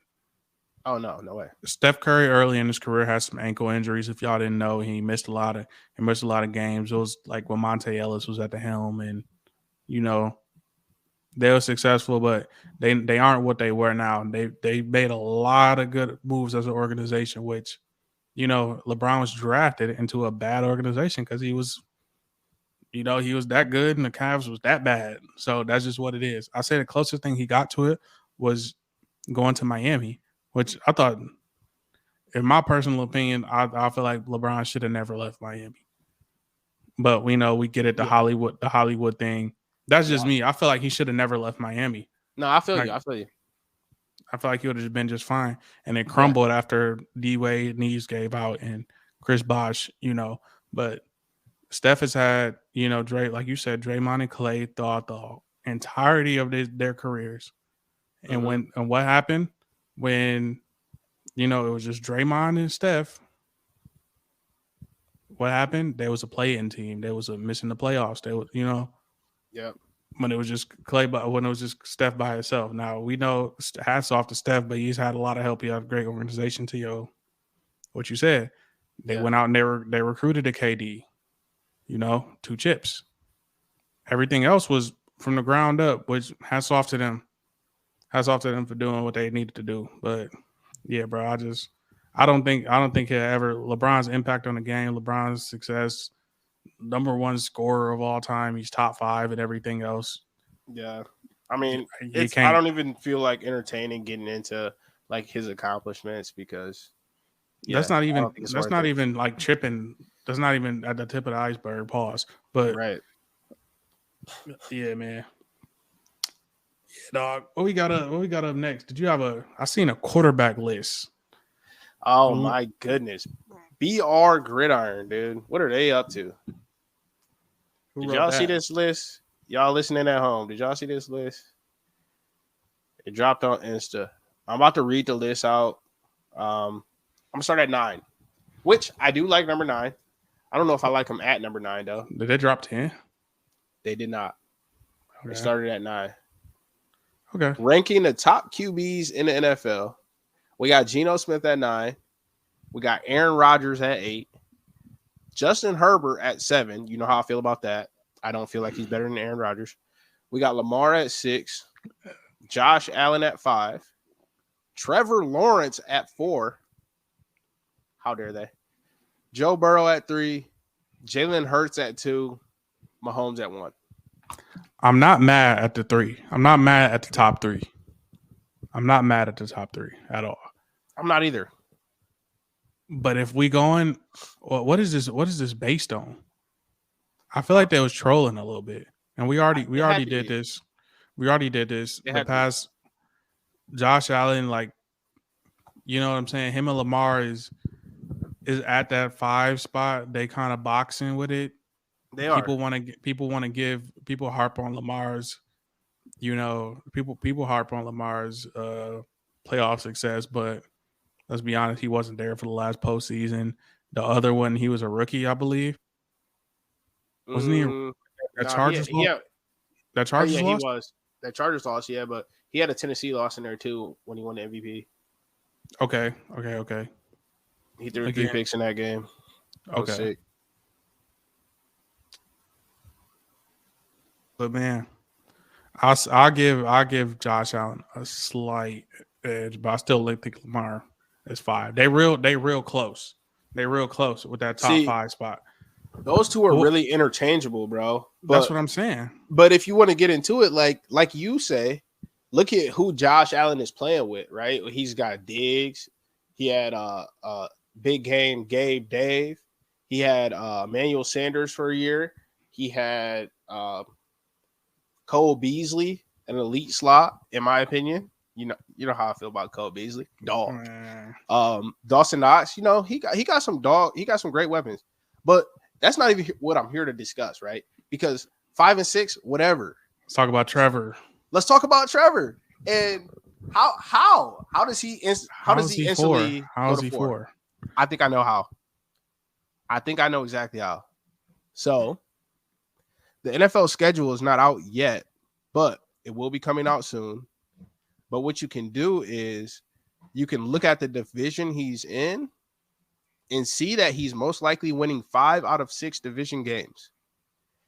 Oh, no way. Steph Curry early in his career had some ankle injuries. If y'all didn't know, he missed a lot of games. It was like when Monte Ellis was at the helm, and they were successful, but they aren't what they were now. They made a lot of good moves as an organization, which LeBron was drafted into a bad organization because he was that good and the Cavs was that bad. So that's just what it is. I say the closest thing he got to it was going to Miami, which I thought, in my personal opinion, I feel like LeBron should have never left Miami. But we get it, the Hollywood thing. That's just me. I feel like he should have never left Miami. No, I feel you. I feel like he would have been just fine. And it crumbled after D-Wade knees gave out and Chris Bosh, But Steph has had, Dre, like you said, Draymond and Clay throughout the entirety of their careers. And what happened when, it was just Draymond and Steph? What happened? There was a play-in team. There was a missing the playoffs. There was, Yep. when it was just when it was just Steph by himself. Now we know hats off to Steph, but he's had a lot of help. He had a great organization. To what you said, they went out and they recruited a KD. 2 chips. Everything else was from the ground up, which hats off to them. Hats off to them for doing what they needed to do. But yeah, bro, I don't think he'll ever LeBron's impact on the game, LeBron's success, number one scorer of all time. He's top 5 and everything else. Yeah. I mean, You I can't. don't even feel like entertaining getting into like his accomplishments because That's not I even don't think it's worth it. like tripping. That's not even at the tip of the iceberg. Pause. But Right. yeah, man. Yeah, dog. What we got up next? Did you have I seen a quarterback list. Oh my goodness. BR Gridiron, dude. What are they up to? Did y'all see this list? Y'all listening at home? Did y'all see this list? It dropped on Insta. I'm about to read the list out. I'm gonna start at 9, which I do like number 9. I don't know if I like him at number 9 though. Did they drop 10? They did not. Okay. They started at 9. Okay. Ranking the top QBs in the NFL. We got Geno Smith at 9. We got Aaron Rodgers at 8. Justin Herbert at 7. You know how I feel about that. I don't feel like he's better than Aaron Rodgers. We got Lamar at 6. Josh Allen at 5. Trevor Lawrence at 4. How dare they? Joe Burrow at 3. Jalen Hurts at 2. Mahomes at 1. I'm not mad at the 3. I'm not mad at the top 3. I'm not mad at the top 3 at all. I'm not either. But if we going, what is this? What is this based on? I feel like they was trolling a little bit, and we already did this. We already did this. The past Josh Allen, like, you know what I'm saying? Him and Lamar is at that 5 spot. They kind of boxing with it. They are. People harp on Lamar's, people harp on Lamar's playoff success, but let's be honest, he wasn't there for the last postseason. The other one, he was a rookie, I believe. Wasn't he? That Chargers loss? That Chargers loss? He was. That Chargers loss, yeah, but he had a Tennessee loss in there too when he won the MVP. Okay. He threw 3 picks in that game. Okay. Sick. But man, I'll give Josh Allen a slight edge, but I still think Lamar is 5. They real close. They real close with that top 5 spot. Those two are really interchangeable, bro. That's what I'm saying. But if you want to get into it, like you say, look at who Josh Allen is playing with, right? He's got Diggs. He had big game Gabe Dave. He had Emmanuel Sanders for a year. He had Cole Beasley, an elite slot, in my opinion. You know how I feel about Cole Beasley. Dog. Dawson Knox, he got some great weapons. But that's not even what I'm here to discuss, right? Because 5 and 6, whatever. Let's talk about Trevor. And how does he instantly how is he 4? I think I know how. I think I know exactly how. So the NFL schedule is not out yet, but it will be coming out soon. But what you can do is you can look at the division he's in and see that he's most likely winning 5 out of 6 division games.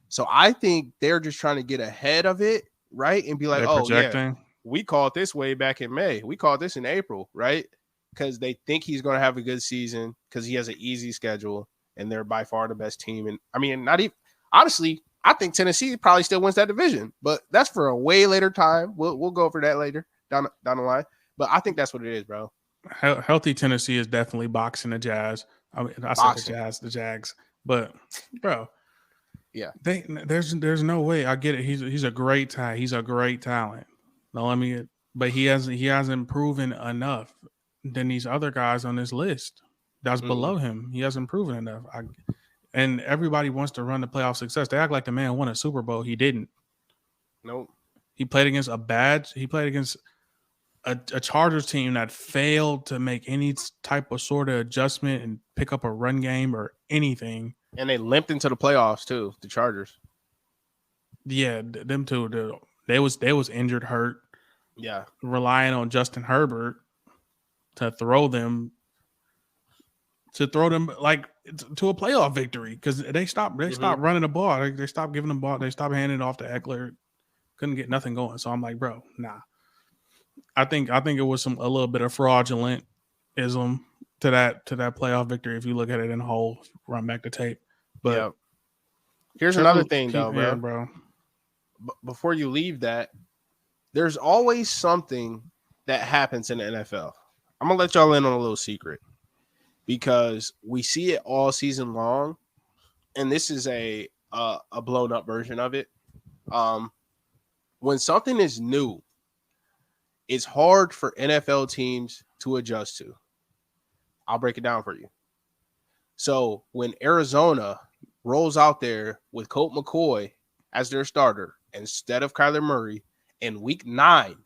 So I think they're just trying to get ahead of it, right? And be like, yeah, we called this way back in May. We called this in April, right? Because they think he's going to have a good season because he has an easy schedule and they're by far the best team. And I mean, not even honestly, I think Tennessee probably still wins that division, but that's for a way later time. We'll go over that later down the line. But I think that's what it is, bro. Healthy Tennessee is definitely boxing the Jazz. I mean, I said the Jags, but bro, yeah, there's no way. I get it. He's a great talent. He's a great talent. Now but he hasn't proven enough than these other guys on this list that's below him. He hasn't proven enough. And everybody wants to run the playoff success. They act like the man won a Super Bowl. He didn't. Nope. He played against a Chargers team that failed to make any type of sort of adjustment and pick up a run game or anything. And they limped into the playoffs too, the Chargers. Yeah, them two. They was injured, hurt, Yeah. relying on Justin Herbert to throw them like to a playoff victory because they stopped running the ball. They stopped giving them ball. They stopped handing it off to Eckler. Couldn't get nothing going. So I'm like, bro, nah. I think it was a little bit of fraudulentism to that playoff victory if you look at it in whole, run back the tape. But Yeah. Here's Trevor, another thing though, bro. Yeah, bro. Before you leave that, there's always something that happens in the NFL. I'm gonna let y'all in on a little secret because we see it all season long, and this is a blown up version of it. When something is new, it's hard for NFL teams to adjust to. I'll break it down for you. So when Arizona rolls out there with Colt McCoy as their starter instead of Kyler Murray in week 9,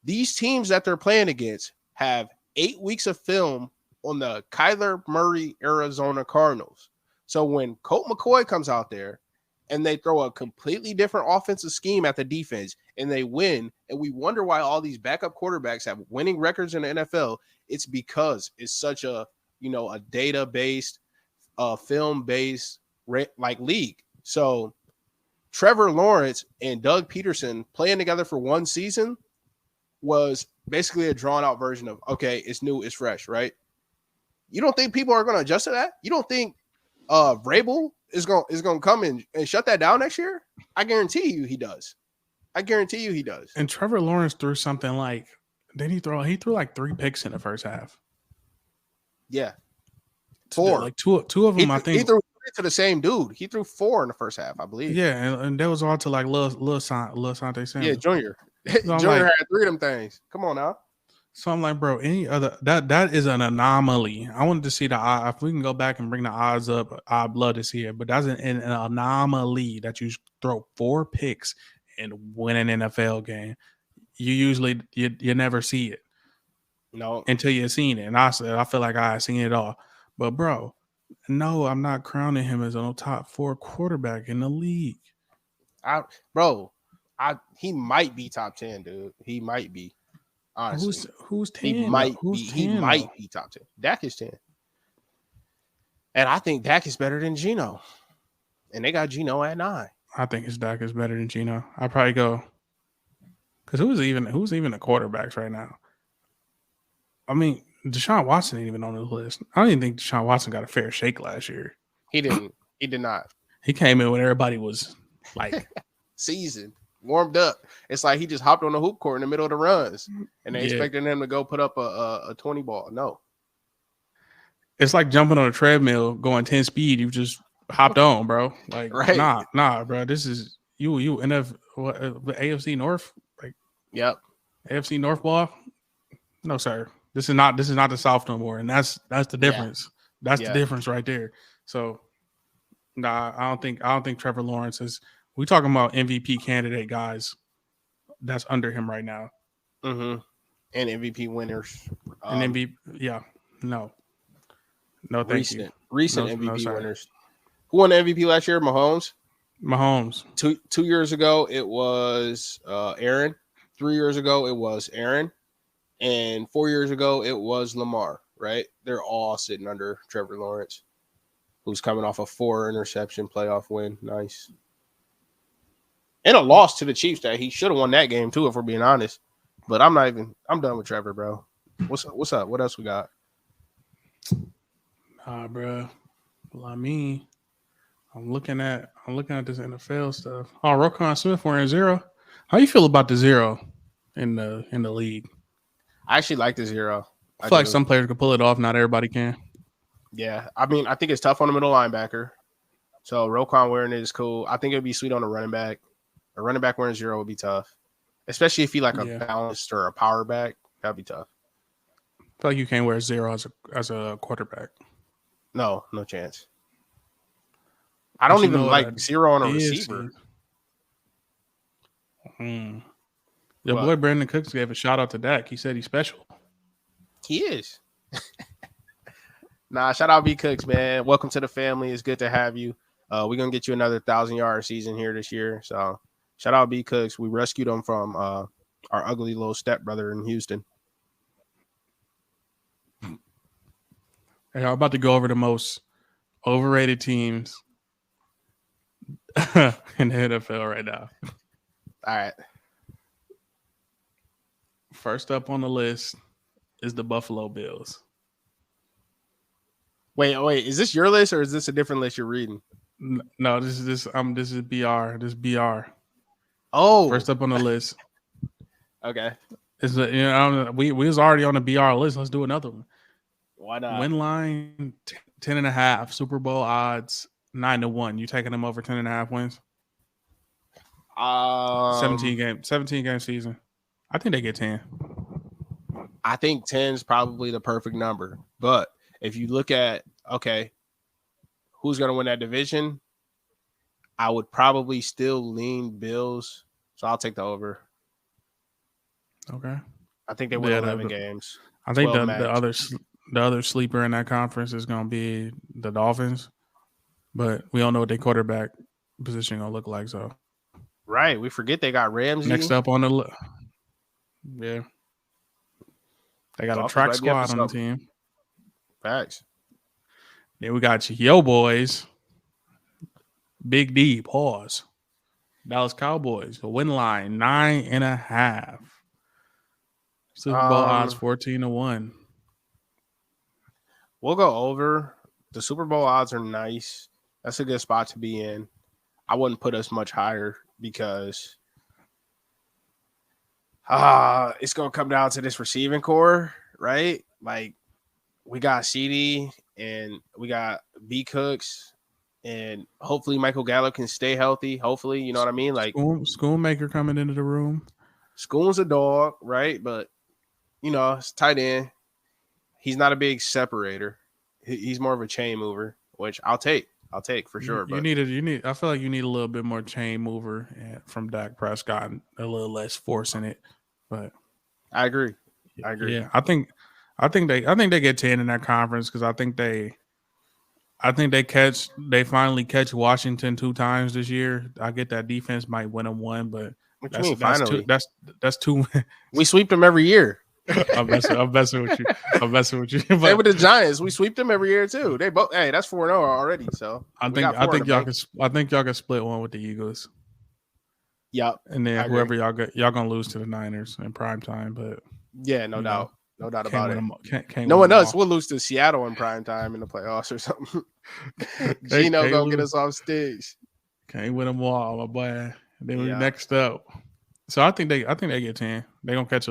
these teams that they're playing against have 8 weeks of film on the Kyler Murray Arizona Cardinals. So when Colt McCoy comes out there and they throw a completely different offensive scheme at the defense and they win, and we wonder why all these backup quarterbacks have winning records in the NFL, it's because it's such a, a data-based, film-based like league. So Trevor Lawrence and Doug Peterson playing together for one season was basically a drawn-out version of, okay, it's new, it's fresh, right? You don't think people are going to adjust to that? You don't think Vrabel is going to come and shut that down next year? I guarantee you he does. And Trevor Lawrence threw something like, he threw like 3 picks in the first half. Yeah. 4. Like two of them, I think. He threw to the same dude. He threw 4 in the first half, I believe. Yeah, and that was all to like Lil Sante Samuel. Yeah, Junior. So Junior had 3 of them things. Come on now. So I'm like, bro, any other that is an anomaly. I wanted to see the odds. If we can go back and bring the odds up, I'd love to see it. But that's an anomaly that you throw 4 picks and win an NFL game. You usually you never see it. No. Until you've seen it. And I said, I feel like I seen it all. But bro, no, I'm not crowning him as a top 4 quarterback in the league. He might be top 10, dude. He might be. Honestly. Who's 10? He might be top 10. Dak is 10. And I think Dak is better than Geno. And they got Geno at 9. I think his Dak is better than Geno. I'd probably go. Because who's even the quarterbacks right now? I mean, Deshaun Watson ain't even on the list. I don't even think Deshaun Watson got a fair shake last year. He didn't. He did not. He came in when everybody was like seasoned, warmed up. It's like he just hopped on the hoop court in the middle of the runs, and they expecting him to go put up a 20 ball. No. It's like jumping on a treadmill going 10 speed. You just hopped on, bro. Like, right. nah, bro. This is you AFC North. Like, yep. AFC North ball. No, sir. This is not the South no more, and that's the difference. Yeah. That's the difference right there. So, nah, I don't think Trevor Lawrence is. We talking about MVP candidate guys that's under him right now. Mm-hmm. And MVP winners. And MVP, yeah, no, thank you. Recent MVP winners. Who won the MVP last year? Mahomes. 2 years ago, it was Aaron. 3 years ago, it was Aaron. And 4 years ago, it was Lamar, right? They're all sitting under Trevor Lawrence, who's coming off a 4 interception playoff win. Nice. And a loss to the Chiefs that he should have won that game too, if we're being honest. But I'm done with Trevor, bro. What's up? What else we got? Bro. Well, I mean, I'm looking at this NFL stuff. Oh, Roquan Smith wearing 0. How you feel about the 0 in the league? I actually like the 0. I feel like some players can pull it off. Not everybody can. Yeah. I mean, I think it's tough on the middle linebacker. So Roquan wearing it is cool. I think it would be sweet on a running back. A running back wearing 0 would be tough. Especially if he like a balanced or a power back. That'd be tough. I feel like you can't wear 0 as a quarterback. No chance. I don't even like 0 on a receiver. Your boy Brandon Cooks gave a shout out to Dak. He said he's special. He is. Nah, shout out B Cooks, man. Welcome to the family. It's good to have you. We're gonna get you another 1,000-yard season here this year. So shout out B Cooks. We rescued him from our ugly little stepbrother in Houston. Hey, I'm about to go over the most overrated teams in the NFL right now. All right. First up on the list is the Buffalo Bills. Wait. Is this your list or is this a different list you're reading? No, this is BR. This BR. Oh, first up on the list. Okay. Is we was already on the BR list. Let's do another one. Why not? Win line 10.5. Super Bowl odds 9-1. You taking them over 10.5 wins? 17 game season. I think they get 10. I think 10 is probably the perfect number. But if you look at, who's going to win that division? I would probably still lean Bills. So I'll take the over. Okay. I think they win 11 games. I think the other sleeper in that conference is going to be the Dolphins. But we don't know what their quarterback position going to look like. So, right. We forget they got Ramsey. Next up on the list. Yeah. They got a track squad on the team. Facts. Then we got yo boys. Big D, pause. Dallas Cowboys. The win line 9.5. Super Bowl odds 14-1. We'll go over. The Super Bowl odds are nice. That's a good spot to be in. I wouldn't put us much higher because it's gonna come down to this receiving core, right? Like we got CD and we got B Cooks, and hopefully Michael Gallup can stay healthy. Hopefully, you know what I mean? Like Schoonmaker coming into the room. Schoon's a dog, right? But it's tight end. He's not a big separator. He's more of a chain mover, which I'll take for sure. I feel like you need a little bit more chain mover from Dak Prescott and a little less force in it. But I agree. Yeah, I think they get 10 in that conference because I think they finally catch Washington 2 times this year. I get that defense might win them 1, but finally? That's 2. We sweep them every year. I'm messing with you. But Same with the Giants. We sweep them every year too. They both. Hey, that's 4-0 already. So I think y'all can split one with the Eagles. Yep. And then whoever y'all gonna lose to the Niners in prime time. But yeah, no doubt about it. No one else will lose to Seattle in prime time in the playoffs or something. Gino gonna get us off stage. Can't win them all, my boy. Then next up. So I think they get 10. They gonna catch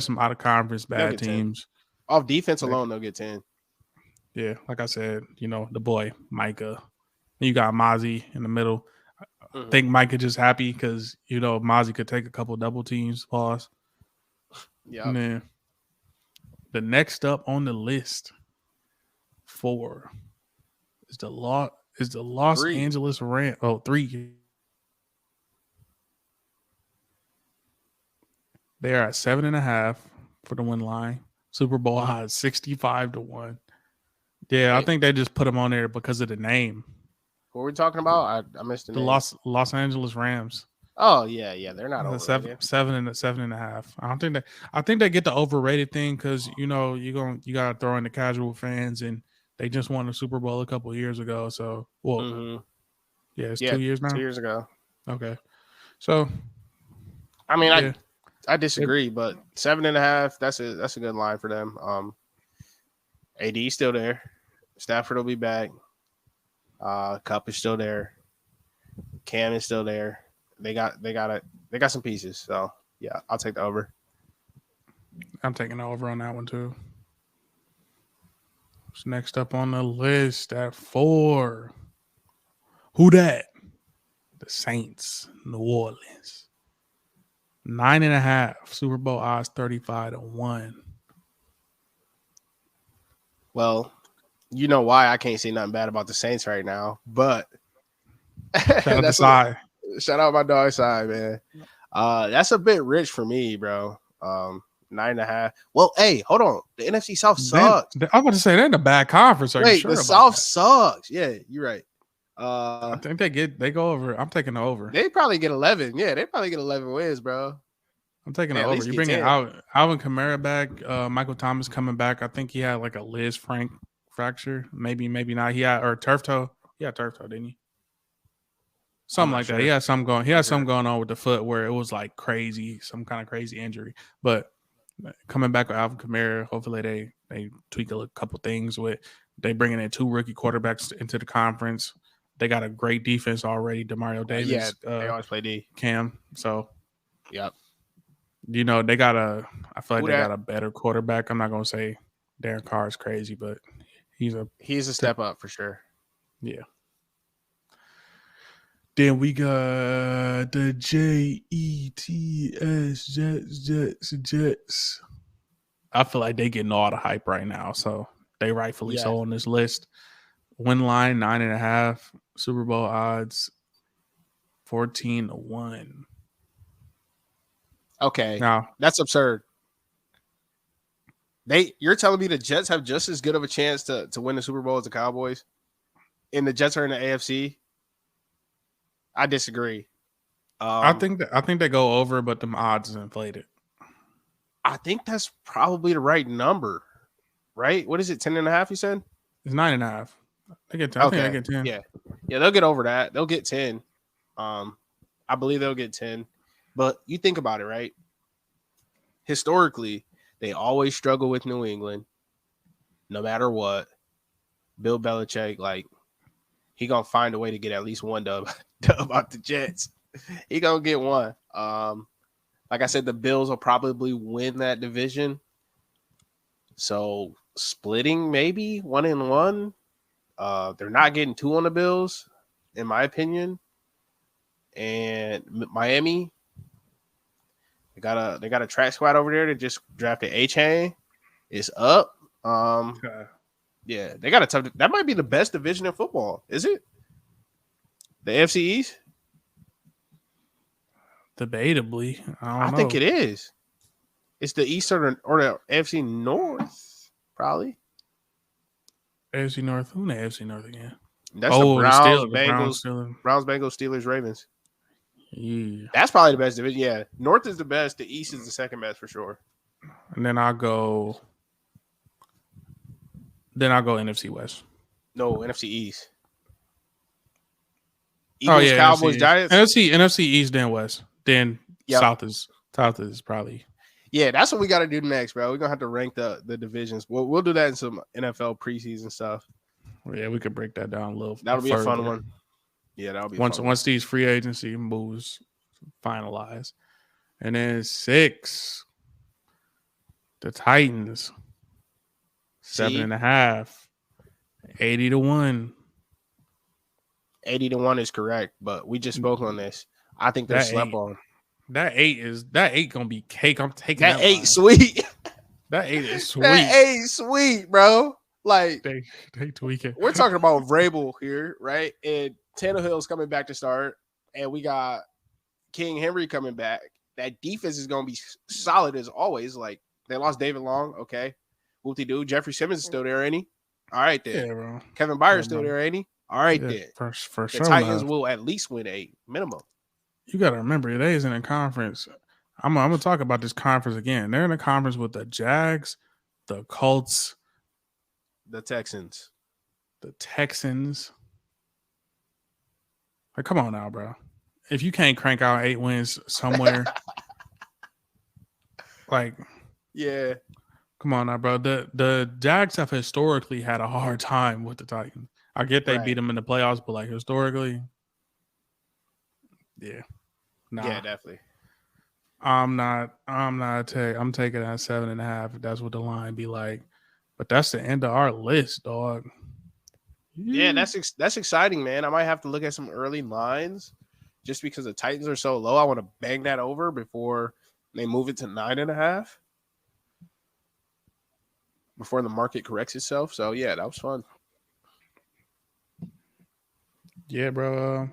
some out of conference bad teams. 10. Off defense alone, they'll get 10. Yeah, like I said, the boy Micah. You got Mozzie in the middle. I think Micah just happy because Mozzie could take a couple double teams. Pause. Yeah. And then the next up on the list 4 is the Los Angeles Rams. 3. They are at 7.5 for the win line. Super Bowl odds 65-1. Yeah, I think they just put them on there because of the name. What were we talking about? I missed the name. Los Angeles Rams. Oh yeah, they're not overrated. 7.5. I think they get the overrated thing because you gotta throw in the casual fans, and they just won the Super Bowl a couple of years ago. So it's 2 years now. 2 years ago. Okay, so I mean, I disagree, but 7.5. That's a good line for them. AD's still there. Stafford will be back. Cup is still there. Cam is still there. They got some pieces. So yeah, I'll take the over. I'm taking the over on that one too. What's next up on the list at 4? Who dat? The Saints, New Orleans. 9.5. Super Bowl odds 35-1. Well, you know why I can't say nothing bad about the Saints right now, but shout out my dog side, man. That's a bit rich for me, bro. 9.5. Well, hey, hold on. The NFC South sucks. I'm about to say they're in a bad conference. Are you sure the South sucks. Yeah, you're right. I think they go over. I'm taking the over. They probably get 11. Yeah, they probably get 11 wins, bro. I'm taking They the at over. least You get bringing 10. Alvin Kamara back, Michael Thomas coming back. I think he had like a Liz Frank fracture. Maybe not. He had or turf toe. He had turf toe, didn't he? I'm Something not like that. sure. He had something going. He I'm had sure. something going on with the foot where it was like crazy, some kind of crazy injury. But coming back with Alvin Kamara, hopefully they tweak a couple things with. They bringing in 2 rookie quarterbacks into the conference. They got a great defense already. Demario Yeah, Davis, they always play D. Cam. So Yep. they got a. I feel like Who they got that? a better quarterback. I'm not gonna say Derek Carr is crazy, but he's a Step up for sure. yeah. Then we got the Jets. I feel like they getting all the hype right now, so they rightfully Yeah. so on this list. Win line 9.5. Super Bowl odds 14-1. Okay, Now that's absurd. You're telling me the Jets have just as good of a chance to win the Super Bowl as the Cowboys, and the Jets are in the AFC? I disagree. I think they go over, but the odds is inflated. I think that's probably the right number, right? What is it, 10.5? You said It's 9.5. They get 10. I think they get 10. Yeah, they'll get over that. They'll get 10. I believe they'll get 10. But you think about it, right? Historically, they always struggle with New England, no matter what. Bill Belichick, like, he gonna find a way to get at least one dub out the Jets. He gonna get one. Like I said, the Bills will probably win that division. So splitting maybe 1-1. They're not getting 2 on the Bills, in my opinion. And Miami, they got a track squad over there that just drafted A-Chain. It's up. Yeah, they got a tough. That might be the best division in football. Is it? The AFC East? Debatably, I don't know. Think it is. It's the East or the AFC North, probably. AFC North. Who in the AFC North again? That's the Browns, Bengals, Bengals, Steelers, Ravens. Yeah. That's probably the best division. Yeah, North is the best. The East is the second best for sure. And then I'll go. NFC West. No, NFC East. Eagles, Cowboys, Giants. NFC East, then West. Then South is probably. Yeah, that's what we got to do next, bro. We're gonna have to rank the divisions. We'll do that in some NFL preseason stuff. Yeah, we could break that down a little. That'll be a fun one. Yeah, that'll be once these free agency moves finalized, and then 6, the Titans, 7.5, 80-1. 80-1 is correct, but we just spoke on this. I think they're slept on. That 8 gonna be cake. I'm taking that 8 sweet. That 8 is sweet. That 8 sweet, bro. Like they tweaking. We're talking about Vrabel here, right? And Tannehill's coming back to start, and we got King Henry coming back. That defense is gonna be solid as always. Like, they lost David Long, okay. Whoop-de-doo. Jeffrey Simmons is still there, ain't he? All right, then. Yeah, bro. Kevin Byard's still there, ain't he? All right, then. For sure. The Titans will at least win 8 minimum. You got to remember, they is in a conference. I'm going to talk about this conference again. They're in a conference with the Jags, the Colts, the Texans. Like, come on now, bro. If you can't crank out 8 wins somewhere, like, yeah. Come on now, bro. The Jags have historically had a hard time with the Titans. I get they beat them in the playoffs, but like historically, yeah. Nah. Yeah, definitely. I'm taking that 7.5 if that's what the line be like. But that's the end of our list, dog. Yeah, that's exciting, man. I might have to look at some early lines just because the Titans are so low. I want to bang that over before they move it to 9.5 before the market corrects itself. So yeah, that was fun. Yeah, bro.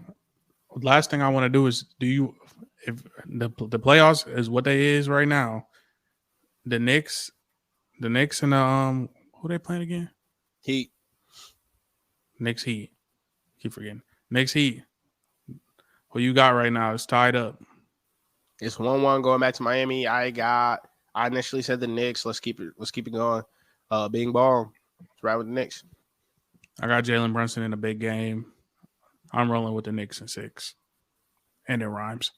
Last thing I want to do is if the playoffs is what they is right now, the Knicks and who they playing again? Heat. Knicks Heat. Keep forgetting. Knicks Heat. Who you got right now? It's tied up. It's 1-1 going back to Miami. I initially said the Knicks. Let's keep it going. Bing bong. Let's ride with the Knicks. I got Jalen Brunson in a big game. I'm rolling with the Knicks in 6. And it rhymes.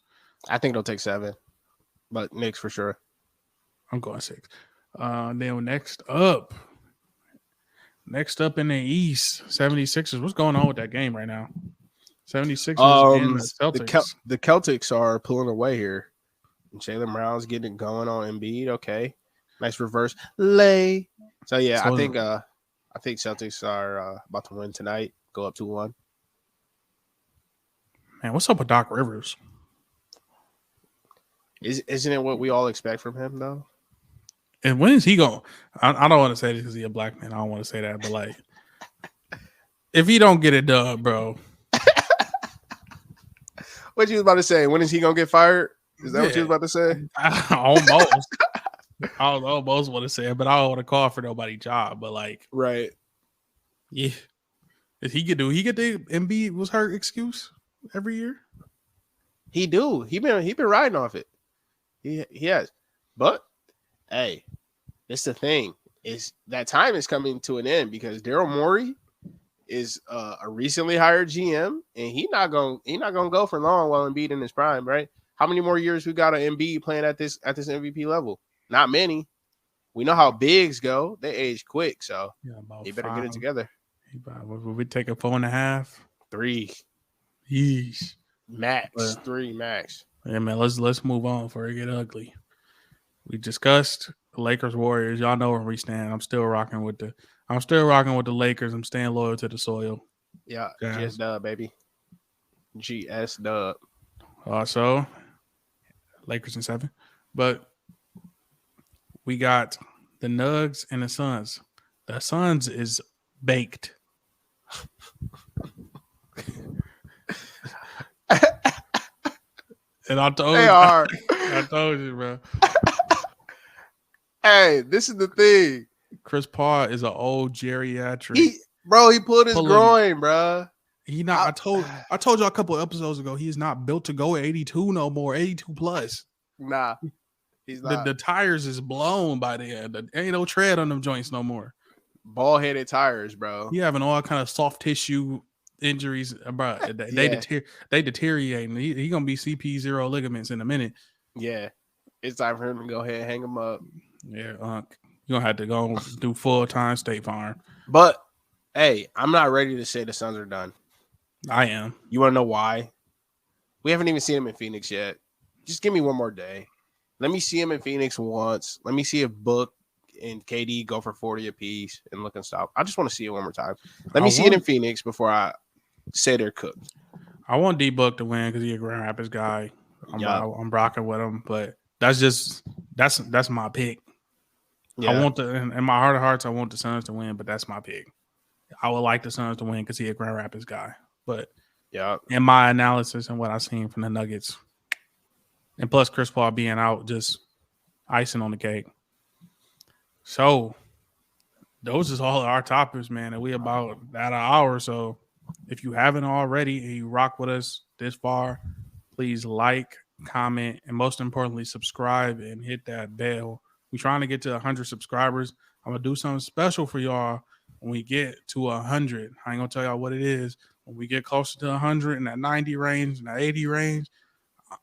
I think it'll take 7. But Knicks for sure. I'm going 6. Then next up in the East, 76ers. What's going on with that game right now? 76ers and the Celtics. The Celtics are pulling away here. Jaylen Brown's getting it going on Embiid. Okay. Nice reverse lay. So yeah, I think Celtics are about to win tonight. Go up 2-1. Man, what's up with Doc Rivers? Isn't it what we all expect from him though? And when is he going? I don't want to say this because he's a black man. I don't want to say that, but like, if he don't get it done, bro. What you was about to say? When is he gonna get fired? Is that what you was about to say? Almost. I almost want to say it, but I don't want to call for nobody's job. But like, right? Yeah. Is he get the Embiid was hurt excuse every year? He do. He been riding off it. He has. But hey, this the thing is that time is coming to an end because Daryl Morey is a recently hired GM, and he not gonna go for long while Embiid in his prime, right? How many more years we got an Embiid playing at this MVP level? Not many. We know how bigs go; they age quick, so he better get it together. Will we take a 4.5? 3. Yeesh. Max 3 max. Yeah, man. Let's move on before it get ugly. We discussed the Lakers Warriors. Y'all know where we stand. I'm still rocking with the Lakers. I'm staying loyal to the soil. Yeah, GS dub, baby. GS dub. So Lakers in 7. But we got the Nugs and the Suns. The Suns is baked. And I told you, bro. Hey, this is the thing. Chris Paul is an old geriatric. He pulled his groin, bro. I told y'all a couple of episodes ago, he's not built to go at 82 no more, 82 plus. Nah, he's not. The tires is blown by the end. There ain't no tread on them joints no more. Ball-headed tires, bro. He having all kind of soft tissue injuries, bro. They deteriorating. He gonna be CP0 ligaments in a minute. Yeah, it's time for him to go ahead and hang him up. Yeah, you're gonna have to go do full-time State Farm. But hey, I'm not ready to say the Suns are done. I am. You want to know why? We haven't even seen him in Phoenix yet. Just give me one more day. Let me see him in Phoenix once. Let me see if Book and KD go for 40 apiece and look and stop. I just want to see it one more time. Let me see it in Phoenix before I say they're cooked. I want D-Book to win because he's a Grand Rapids guy. I'm rocking with him, but that's my pick. Yeah. I want in my heart of hearts, I want the Suns to win, but that's my pick. I would like the Suns to win because he's a Grand Rapids guy. But in my analysis and what I've seen from the Nuggets, and plus Chris Paul being out, just icing on the cake. So those is all our topics, man. And we about at an hour. So if you haven't already and you rock with us this far, please like, comment, and most importantly, subscribe and hit that bell. We're trying to get to 100 subscribers. I'm going to do something special for y'all when we get to 100. I ain't going to tell y'all what it is. When we get closer to 100 in that 90 range, in that 80 range,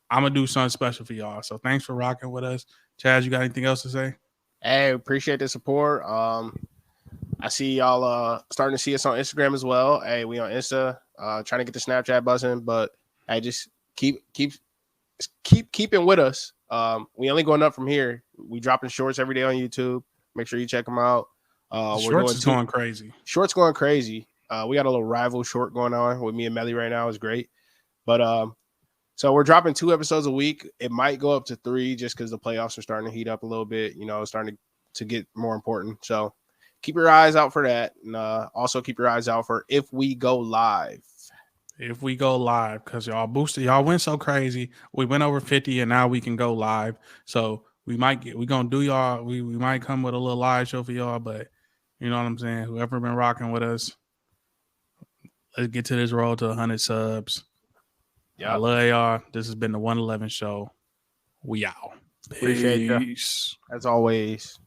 I'm going to do something special for y'all. So thanks for rocking with us. Chaz, you got anything else to say? Hey, appreciate the support. I see y'all starting to see us on Instagram as well. Hey, we on Insta, trying to get the Snapchat buzzing, but hey, just keep keeping with us. We only going up from here. We dropping shorts every day on YouTube. Make sure you check them out. Shorts going crazy. Shorts going crazy. We got a little rival short going on with me and Melly right now. It's great. But so we're dropping 2 episodes a week. It might go up to 3 just because the playoffs are starting to heat up a little bit. You know, it's starting to get more important. So keep your eyes out for that. And also keep your eyes out for If We Go Live. If we go live, because y'all boosted, y'all went so crazy. We went over 50 and now we can go live. So we're gonna do y'all. We might come with a little live show for y'all, but you know what I'm saying? Whoever been rocking with us, Let's get to this road to 100 subs. I Yeah. love y'all. This has been the 1ELEVEN show. We out. Appreciate you. Peace. As always.